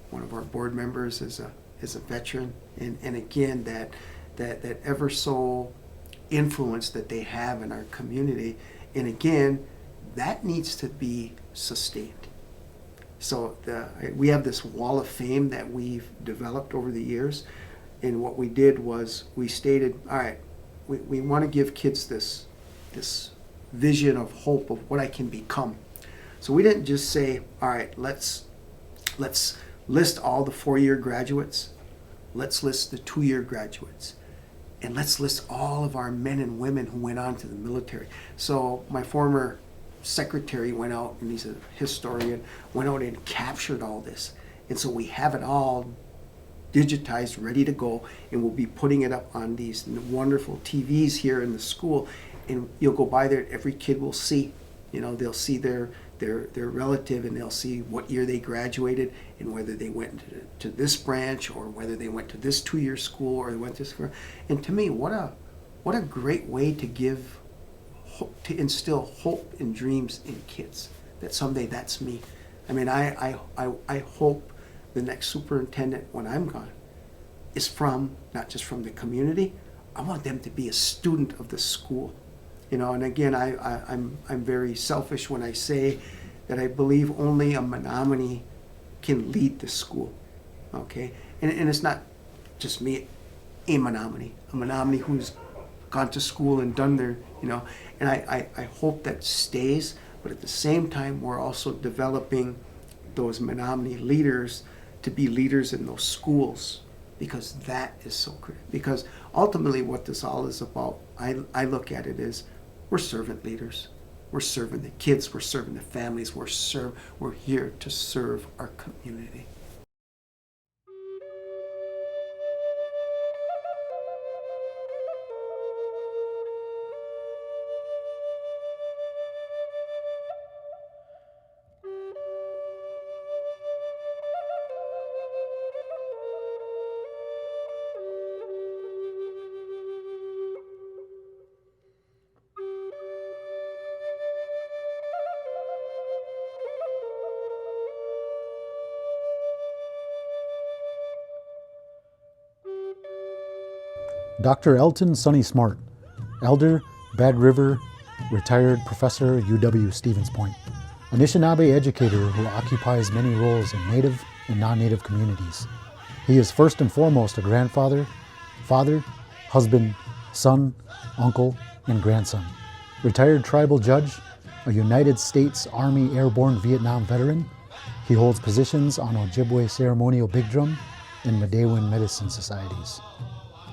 one of our board members is a veteran, and again, that ever so influence that they have in our community. And again, that needs to be sustained. So we have this wall of fame that we've developed over the years, and what we did was we stated, all right, we want to give kids this vision of hope of what I can become. So we didn't just say, all right, let's list all the 4-year graduates, let's list the 2-year graduates, and let's list all of our men and women who went on to the military. So my former secretary went out, and he's a historian, went out and captured all this. And so we have it all digitized, ready to go, and we'll be putting it up on these wonderful TVs here in the school. And you'll go by there, every kid will see, you know, they'll see their relative, and they'll see what year they graduated and whether they went to this branch or whether they went to this 2-year school or they went to this. And to me, what a great way to give hope, to instill hope and dreams in kids, that someday that's me. I mean, I hope the next superintendent when I'm gone is not just from the community. I want them to be a student of the school, you know. And again, I'm very selfish when I say that I believe only a Menominee can lead the school, okay? And it's not just me, a Menominee who's gone to school and done their, you know. And I hope that stays, but at the same time, we're also developing those Menominee leaders to be leaders in those schools, because that is so critical. Because ultimately what this all is about, I look at it as, we're servant leaders. We're serving the kids, we're serving the families, we're here to serve our community. Dr. Elton Sonny Smart, Elder, Bad River, retired professor, UW Stevens Point. Anishinaabe educator who occupies many roles in Native and non-Native communities. He is first and foremost a grandfather, father, husband, son, uncle, and grandson. Retired tribal judge, a United States Army Airborne Vietnam veteran. He holds positions on Ojibwe Ceremonial Big Drum and Medewin Medicine Societies.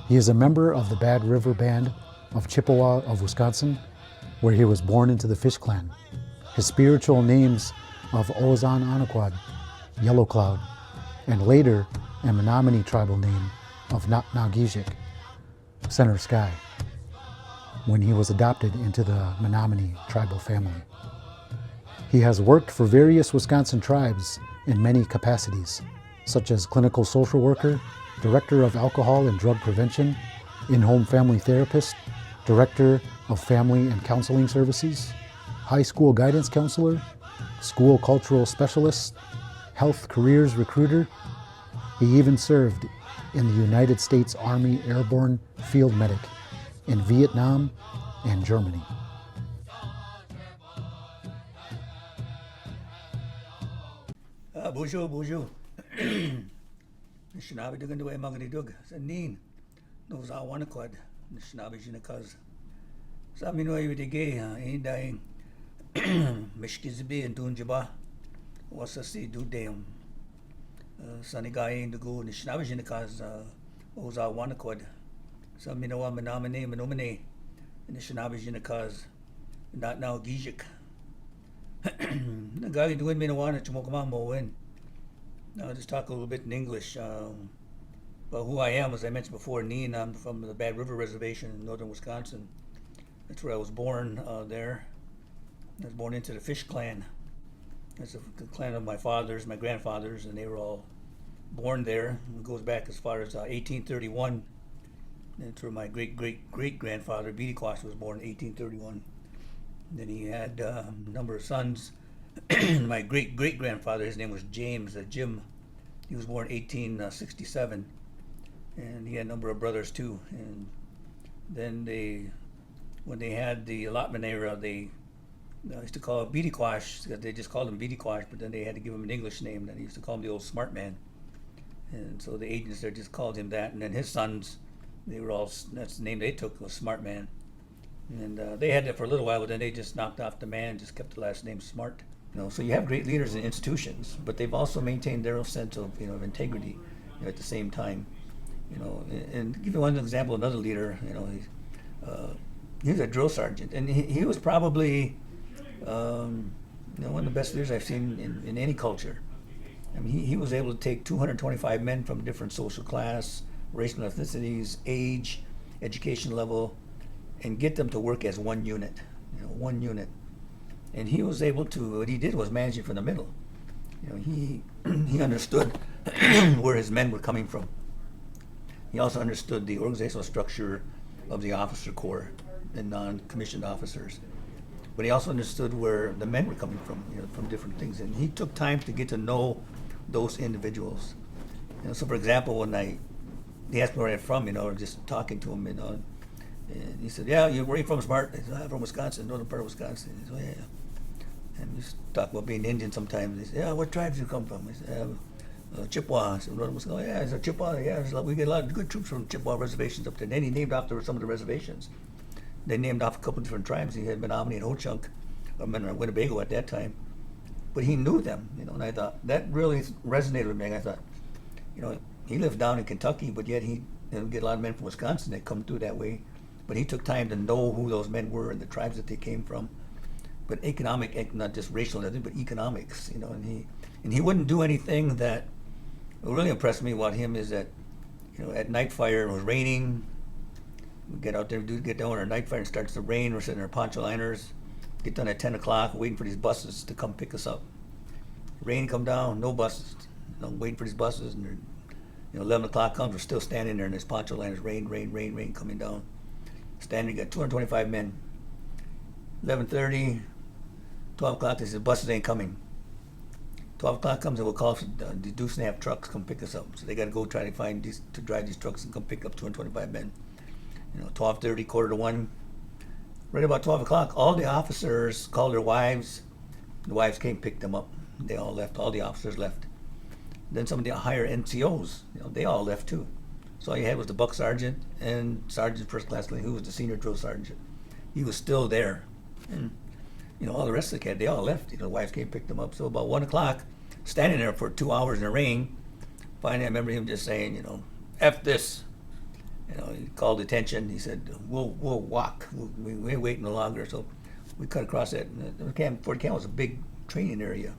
He is a member of the Bad River Band of Chippewa of Wisconsin, where he was born into the Fish Clan. His spiritual names of Ozan Anaquad, Yellow Cloud, and later a Menominee tribal name of Nagijik, Center Sky, when he was adopted into the Menominee tribal family. He has worked for various Wisconsin tribes in many capacities, such as clinical social worker, director of alcohol and drug prevention, in-home family therapist, director of family and counseling services, high school guidance counselor, school cultural specialist, health careers recruiter. He even served in the United States Army Airborne Field Medic in Vietnam and Germany. Bonjour, bonjour. Nishinabe dugan duwe magani dug. Sa nin. No za wanakwad. Nishinabe jinakaz. Sa minwa yu dige indaing. Mishkizibi and Dunjaba. Wasasi du deum. Sanigaye indugu Nishinabe jinakaz. Oza wanakwad. Sa minwa manamane manomane. Nishinabe jinakaz. Not now Gijik. Nagagi duwin minawana chumokama mowen. Now I'll just talk a little bit in English about who I am. As I mentioned before, Neen, I'm from the Bad River Reservation in northern Wisconsin. That's where I was born there. I was born into the Fish Clan. That's the clan of my fathers, my grandfathers, and they were all born there. It goes back as far as 1831. That's where my great-great-great-grandfather, Bedequash, was born in 1831. Then he had a number of sons. My great-great-grandfather, his name was James, Jim. He was born in 1867. And he had a number of brothers too. And then when they had the allotment era, they used to call it Bedequash, because they just called him Bedequash, but then they had to give him an English name. Then they used to call him the old smart man. And so the agents there just called him that. And then his sons, that's the name they took, was Smart Man. And they had that for a little while, but then they just knocked off the man and just kept the last name Smart. So you have great leaders in institutions, but they've also maintained their own sense of of integrity at the same time. And to give you one example, another leader, he was a drill sergeant, and he was probably one of the best leaders I've seen in any culture. I mean, he was able to take 225 men from different social class, racial ethnicities, age, education level, and get them to work as one unit, one unit. And he was able to, what he did was manage it from the middle. He understood where his men were coming from. He also understood the organizational structure of the officer corps and non-commissioned officers. But he also understood where the men were coming from different things. And he took time to get to know those individuals. So for example, when he asked me where I'm from, just talking to him, and he said, "Yeah, where are you from, Smart?" I said, "I'm from Wisconsin, northern part of Wisconsin." He said, "Oh, yeah." And we just talk about being Indian sometimes. He said, "Yeah, what tribes do you come from?" I said, "Chippewa." I said, "Northern Wisconsin." "Oh, yeah, I said, Chippewa, yeah, we get a lot of good troops from Chippewa reservations up there." And then he named off some of the reservations. They named off a couple of different tribes. He had Menominee and Ho-Chunk, or Winnebago at that time. But he knew them, and I thought, that really resonated with me. I thought, he lived down in Kentucky, but yet he get a lot of men from Wisconsin that come through that way. But he took time to know who those men were and the tribes that they came from. But economic, not just racial, but economics, and he wouldn't do anything that really impressed me about him is that, at night fire, it was raining. We get out there, get down on our night fire, and it starts to rain. We're sitting in our poncho liners, get done at 10 o'clock, waiting for these buses to come pick us up. Rain come down, no buses. Waiting for these buses, and 11 o'clock comes, we're still standing there in this poncho liners, rain coming down. Standing, got 225 men. 11:30, 12 o'clock, they said, buses ain't coming. 12 o'clock comes and we'll call the Deuce Snap trucks come pick us up. So they got to go try to drive these trucks and come pick up 225 men. 12:30, quarter to 1. Right about 12 o'clock, all the officers called their wives. The wives came, picked them up. They all left. All the officers left. Then some of the higher NCOs, they all left too. So all you had was the buck sergeant and sergeant first class, who was the senior drill sergeant. He was still there. And, all the rest of the kids, they all left. The wives came, picked them up. So about 1 o'clock, standing there for 2 hours in the rain, finally I remember him just saying, F this. He called attention. He said, we'll walk. We ain't waiting no longer. So we cut across that. Fort Camp was a big training area.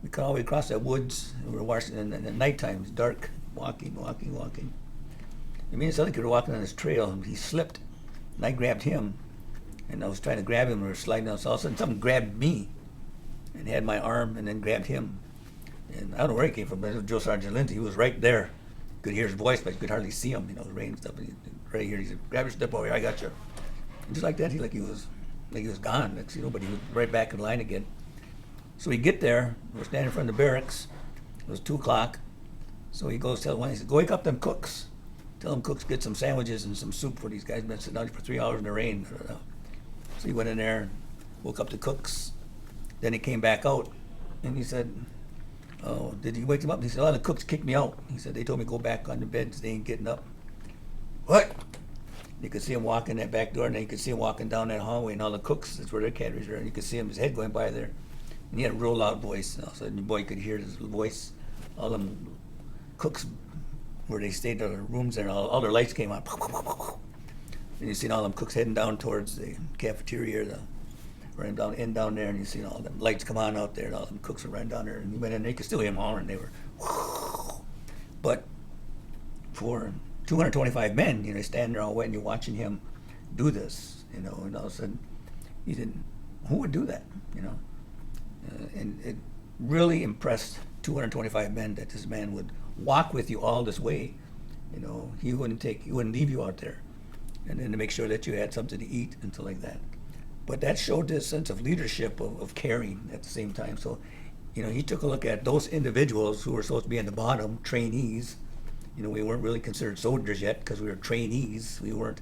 We cut all the way across that woods. We were watching, and at nighttime, it's dark, walking. And me and this other kid were walking on this trail, and he slipped. And I grabbed him, and I was trying to grab him, and we were sliding down. So all of a sudden, something grabbed me and had my arm and then grabbed him. And I don't know where he came from, but it was Drill Sergeant Lindsay. He was right there. Could hear his voice, but you could hardly see him. It was rain and stuff. And right here, he said, "Grab your step over here. I got you." And just like that, he was gone. But he was right back in line again. So we get there. We're standing in front of the barracks. It was 2 o'clock. So he goes tell one. He said, "Go wake up them cooks. Tell them cooks get some sandwiches and some soup for these guys. Been sitting out for 3 hours in the rain." So he went in there, woke up the cooks. Then he came back out, and he said, "Oh, did you wake them up?" He said, "Oh, the cooks kicked me out." He said, "They told me to go back on the beds. They ain't getting up." What? You could see him walking that back door, and then you could see him walking down that hallway, and all the cooks, that's where their cadres are, and you could see his head going by there. And he had a real loud voice, and all of a sudden, boy, you could hear his voice. All them cooks, where they stayed in their rooms there, all their lights came on. And you seen all them cooks heading down towards the cafeteria, running down there, and you seen all them lights come on out there, and all them cooks were running down there, and you went in there, you could still hear them hollering. They were, but for 225 men, standing there all wet, and you're watching him do this, and all of a sudden, you didn't. Who would do that, and it really impressed 225 men that this man would walk with you all this way. He wouldn't leave you out there, and then to make sure that you had something to eat and stuff like that. But that showed this sense of leadership, of caring at the same time. So, he took a look at those individuals who were supposed to be in the bottom, trainees. We weren't really considered soldiers yet because we were trainees. We weren't,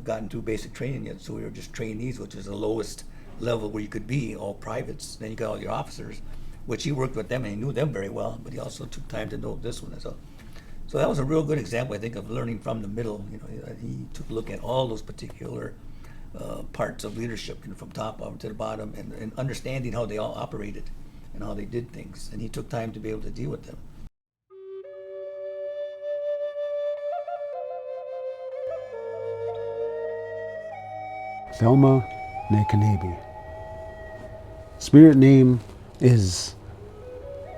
gotten through basic training yet. So we were just trainees, which is the lowest level where you could be, all privates. Then you got all your officers, which he worked with them and he knew them very well, but he also took time to know this one as well. So that was a real good example, I think, of learning from the middle. He took a look at all those particular parts of leadership, from top up to the bottom, and understanding how they all operated and how they did things. And he took time to be able to deal with them. Thelma Nekanabi. Spirit name is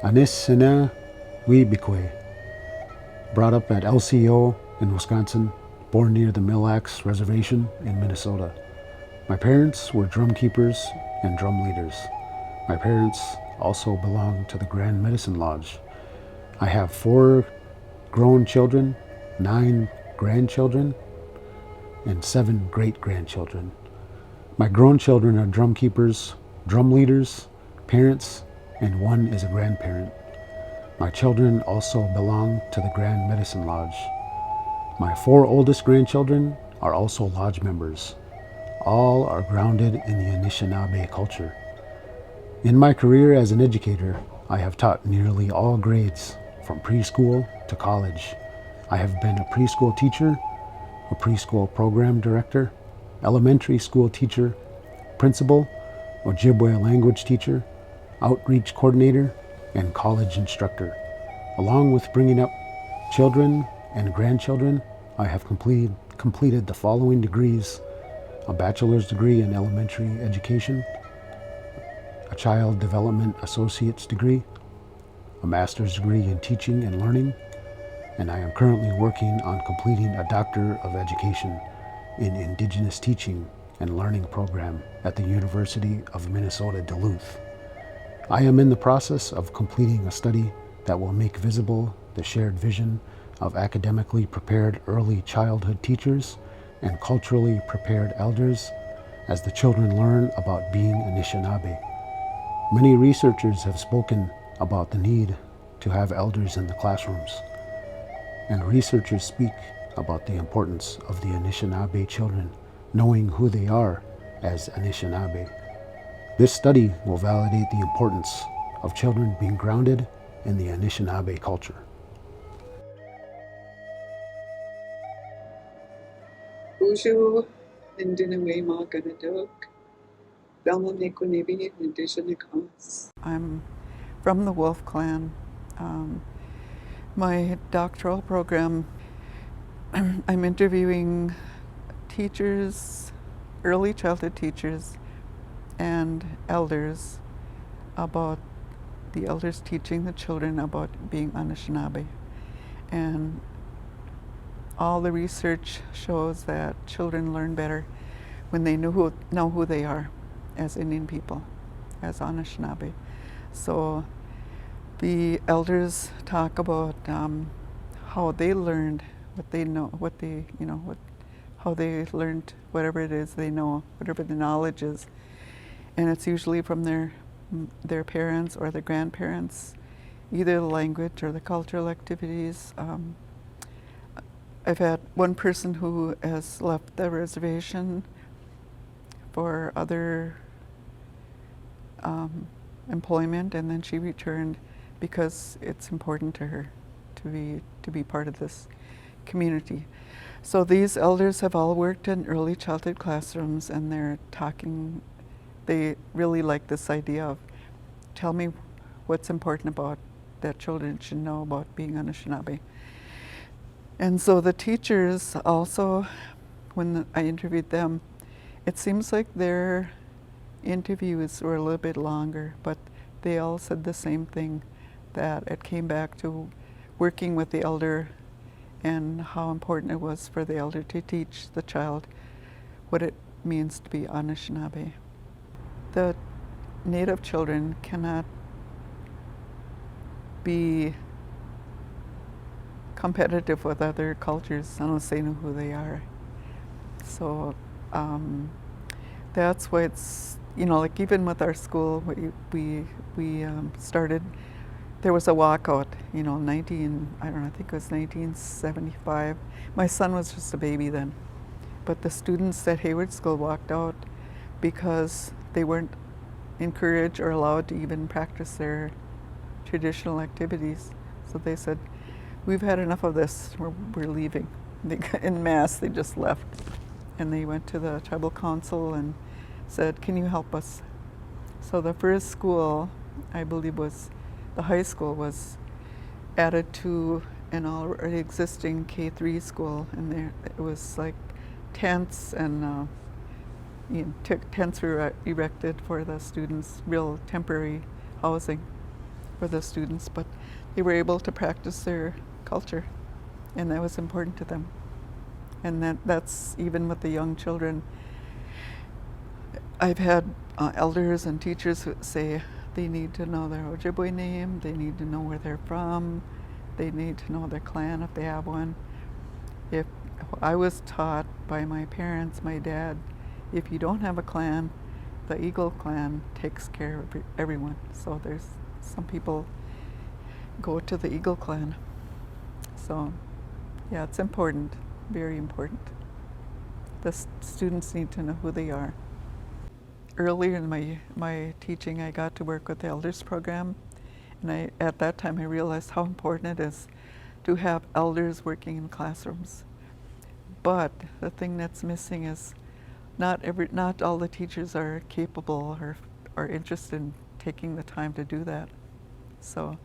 Anisina Wibikwe. Brought up at LCO in Wisconsin, born near the Mille Lacs Reservation in Minnesota. My parents were drum keepers and drum leaders. My parents also belonged to the Grand Medicine Lodge. I have 4 grown children, 9 grandchildren, and 7 great-grandchildren. My grown children are drum keepers, drum leaders, parents, and 1 is a grandparent. My children also belong to the Grand Medicine Lodge. My 4 oldest grandchildren are also lodge members. All are grounded in the Anishinaabe culture. In my career as an educator, I have taught nearly all grades, from preschool to college. I have been a preschool teacher, a preschool program director, elementary school teacher, principal, Ojibwe language teacher, outreach coordinator, and college instructor. Along with bringing up children and grandchildren, I have completed the following degrees: a bachelor's degree in elementary education, a child development associate's degree, a master's degree in teaching and learning, and I am currently working on completing a Doctor of Education in Indigenous Teaching and Learning program at the University of Minnesota, Duluth. I am in the process of completing a study that will make visible the shared vision of academically prepared early childhood teachers and culturally prepared elders as the children learn about being Anishinaabe. Many researchers have spoken about the need to have elders in the classrooms, and researchers speak about the importance of the Anishinaabe children knowing who they are as Anishinaabe. This study will validate the importance of children being grounded in the Anishinaabe culture. Bonjour, Indinaway Maganadok, Belma Mekonibi, Indigenous. I'm from the Wolf Clan. My doctoral program, I'm interviewing teachers, early childhood teachers, and elders about the elders teaching the children about being Anishinaabe. And all the research shows that children learn better when they know who they are as Indian people, as Anishinaabe. So the elders talk about how they learned what they know, how they learned whatever it is they know, whatever the knowledge is, and it's usually from their parents or their grandparents, either the language or the cultural activities. I've had one person who has left the reservation for other employment, and then she returned because it's important to her to be part of this community. So these elders have all worked in early childhood classrooms, and they really like this idea of, tell me what's important about that children should know about being Anishinaabe. And so the teachers also, when I interviewed them, it seems like their interviews were a little bit longer, but they all said the same thing, that it came back to working with the elder and how important it was for the elder to teach the child what it means to be Anishinaabe. The Native children cannot be competitive with other cultures unless they know who they are. So that's why it's, like even with our school, we started, there was a walkout, I think it was 1975. My son was just a baby then. But the students at Hayward School walked out because they weren't encouraged or allowed to even practice their traditional activities. So they said, we've had enough of this, we're leaving. En masse, they just left. And they went to the tribal council and said, can you help us? So the first school, I believe the high school was added to an already existing K3 school, and there it was like tents and tents were erected for the students, real temporary housing for the students, but they were able to practice their culture, and that was important to them. And that's even with the young children. I've had elders and teachers who say they need to know their Ojibwe name, they need to know where they're from, they need to know their clan if they have one. If I was taught by my parents, my dad, if you don't have a clan, the Eagle clan takes care of everyone. So there's some people go to the Eagle clan. So yeah, it's important, very important. The students need to know who they are. Earlier in my teaching, I got to work with the Elders program, and at that time I realized how important it is to have elders working in classrooms. But the thing that's missing is not all the teachers are capable or are interested in taking the time to do that. So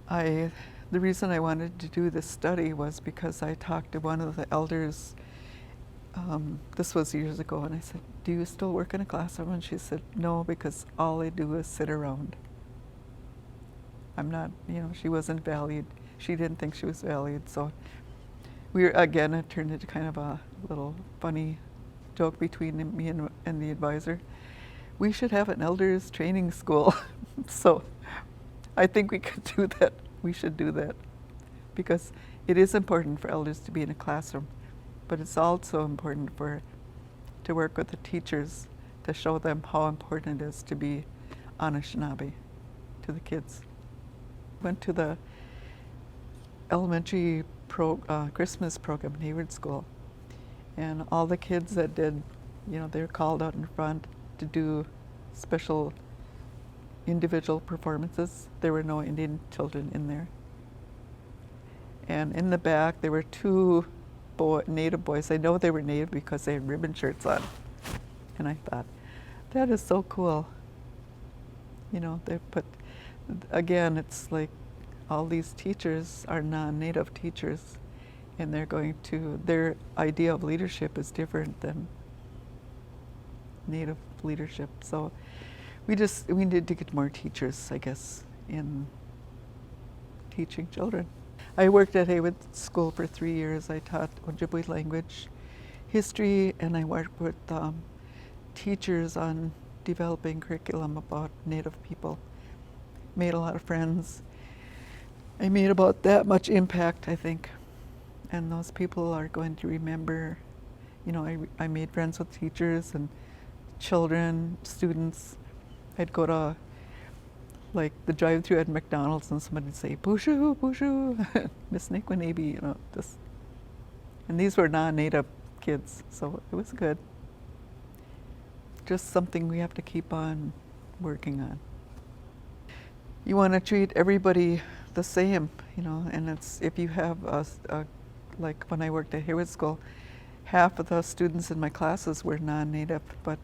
the reason I wanted to do this study was because I talked to one of the elders, this was years ago, and I said, do you still work in a classroom? And she said, no, because all I do is sit around. I'm not, she wasn't valued. She didn't think she was valued. So again, it turned into kind of a little funny joke between me and the advisor. We should have an elders training school. So I think we could do that. We should do that, because it is important for elders to be in a classroom, but it's also important to work with the teachers to show them how important it is to be Anishinaabe to the kids. Went to the elementary Christmas program in Hayward School, and all the kids that did, they were called out in front to do special individual performances. There were no Indian children in there. And in the back, there were two Native boys. I know they were Native because they had ribbon shirts on. And I thought, that is so cool. Again, it's like all these teachers are non-Native teachers, and their idea of leadership is different than Native leadership. So we need to get more teachers, I guess, in teaching children. I worked at Hayward School for 3 years. I taught Ojibwe language, history, and I worked with teachers on developing curriculum about Native people. Made a lot of friends. I made about that much impact, I think. And those people are going to remember, I made friends with teachers and children, students. I'd go to the drive-through at McDonald's and somebody would say, "Bushu, Bushu," Miss Nikwanabi, and these were non-Native kids, so it was good. Just something we have to keep on working on. You want to treat everybody the same, and if you have like when I worked at Hayward School, half of the students in my classes were non-Native, but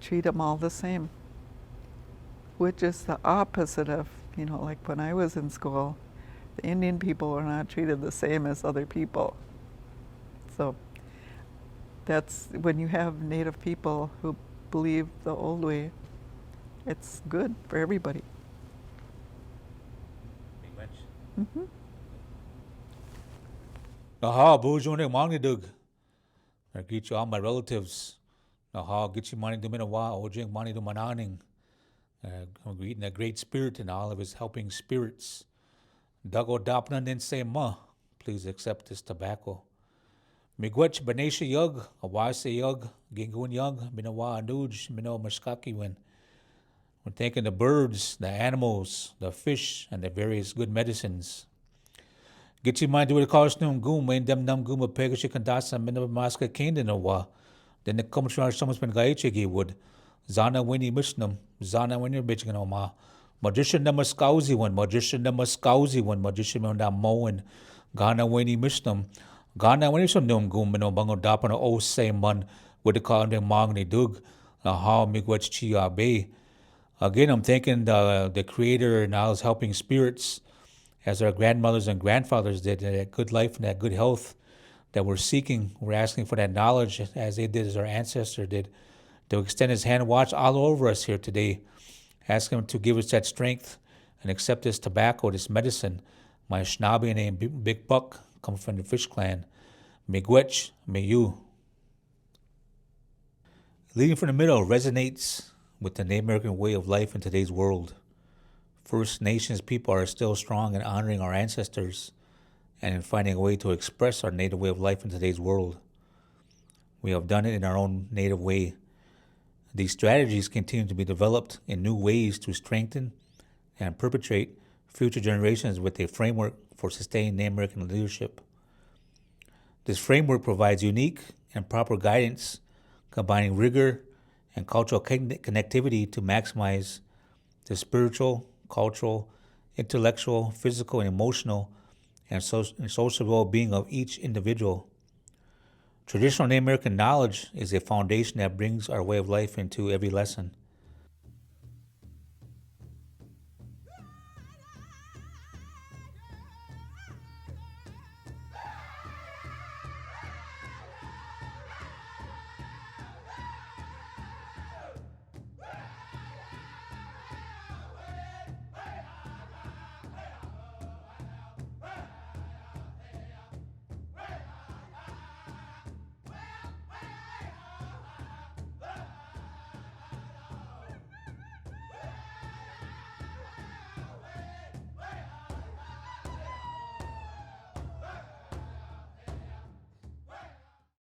treat them all the same, which is the opposite of, like when I was in school, the Indian people were not treated the same as other people. So that's when you have Native people who believe the old way, it's good for everybody. Mm-hmm. Aha, Bujune Magnidug. I greet you all my relatives. Aha, get you money to Minawa, Ojing money to Mananing. I'm greeting a great spirit and all of his helping spirits. Dago Dapnan didn't say ma. Please accept this tobacco. Migwech Banesha Yug, Awase Yug, Gingun Yug, Minawa Anuj, Mino Mashkaki win. We're thanking the birds, the animals, the fish, and the various good medicines. Get your mind to the cause num goom, when them num goom of Pegashi Kandasa, Minna Maska Kindanawa. Then the commissioner someone's been Gaichigi would. Zana Winnie Mishnam, Zana Winnie Bichiganoma. Magician Namaskauzi one, Magician Namaskauzi one, Magician Manda Moen, Ghana Winnie Mishnam, Ghana Winnie some num goom, Mino Bango Dapana O same one, with the car named Magni Dug, Aha Migwach Chia Bay. Again, I'm thanking the Creator and all his helping spirits, as our grandmothers and grandfathers did, that good life and that good health that we're seeking. We're asking for that knowledge as they did, as our ancestor did, to extend his hand and watch all over us here today. Ask him to give us that strength and accept this tobacco, this medicine. My Shnabi name, Big Buck, comes from the Fish Clan. Miigwech, may you. Leading from the middle resonates with the Native American way of life in today's world. First Nations people are still strong in honoring our ancestors and in finding a way to express our Native way of life in today's world. We have done it in our own Native way. These strategies continue to be developed in new ways to strengthen and perpetuate future generations with a framework for sustained Native American leadership. This framework provides unique and proper guidance, combining rigor and cultural connectivity to maximize the spiritual, cultural, intellectual, physical, and emotional and social well-being of each individual. Traditional Native American knowledge is a foundation that brings our way of life into every lesson.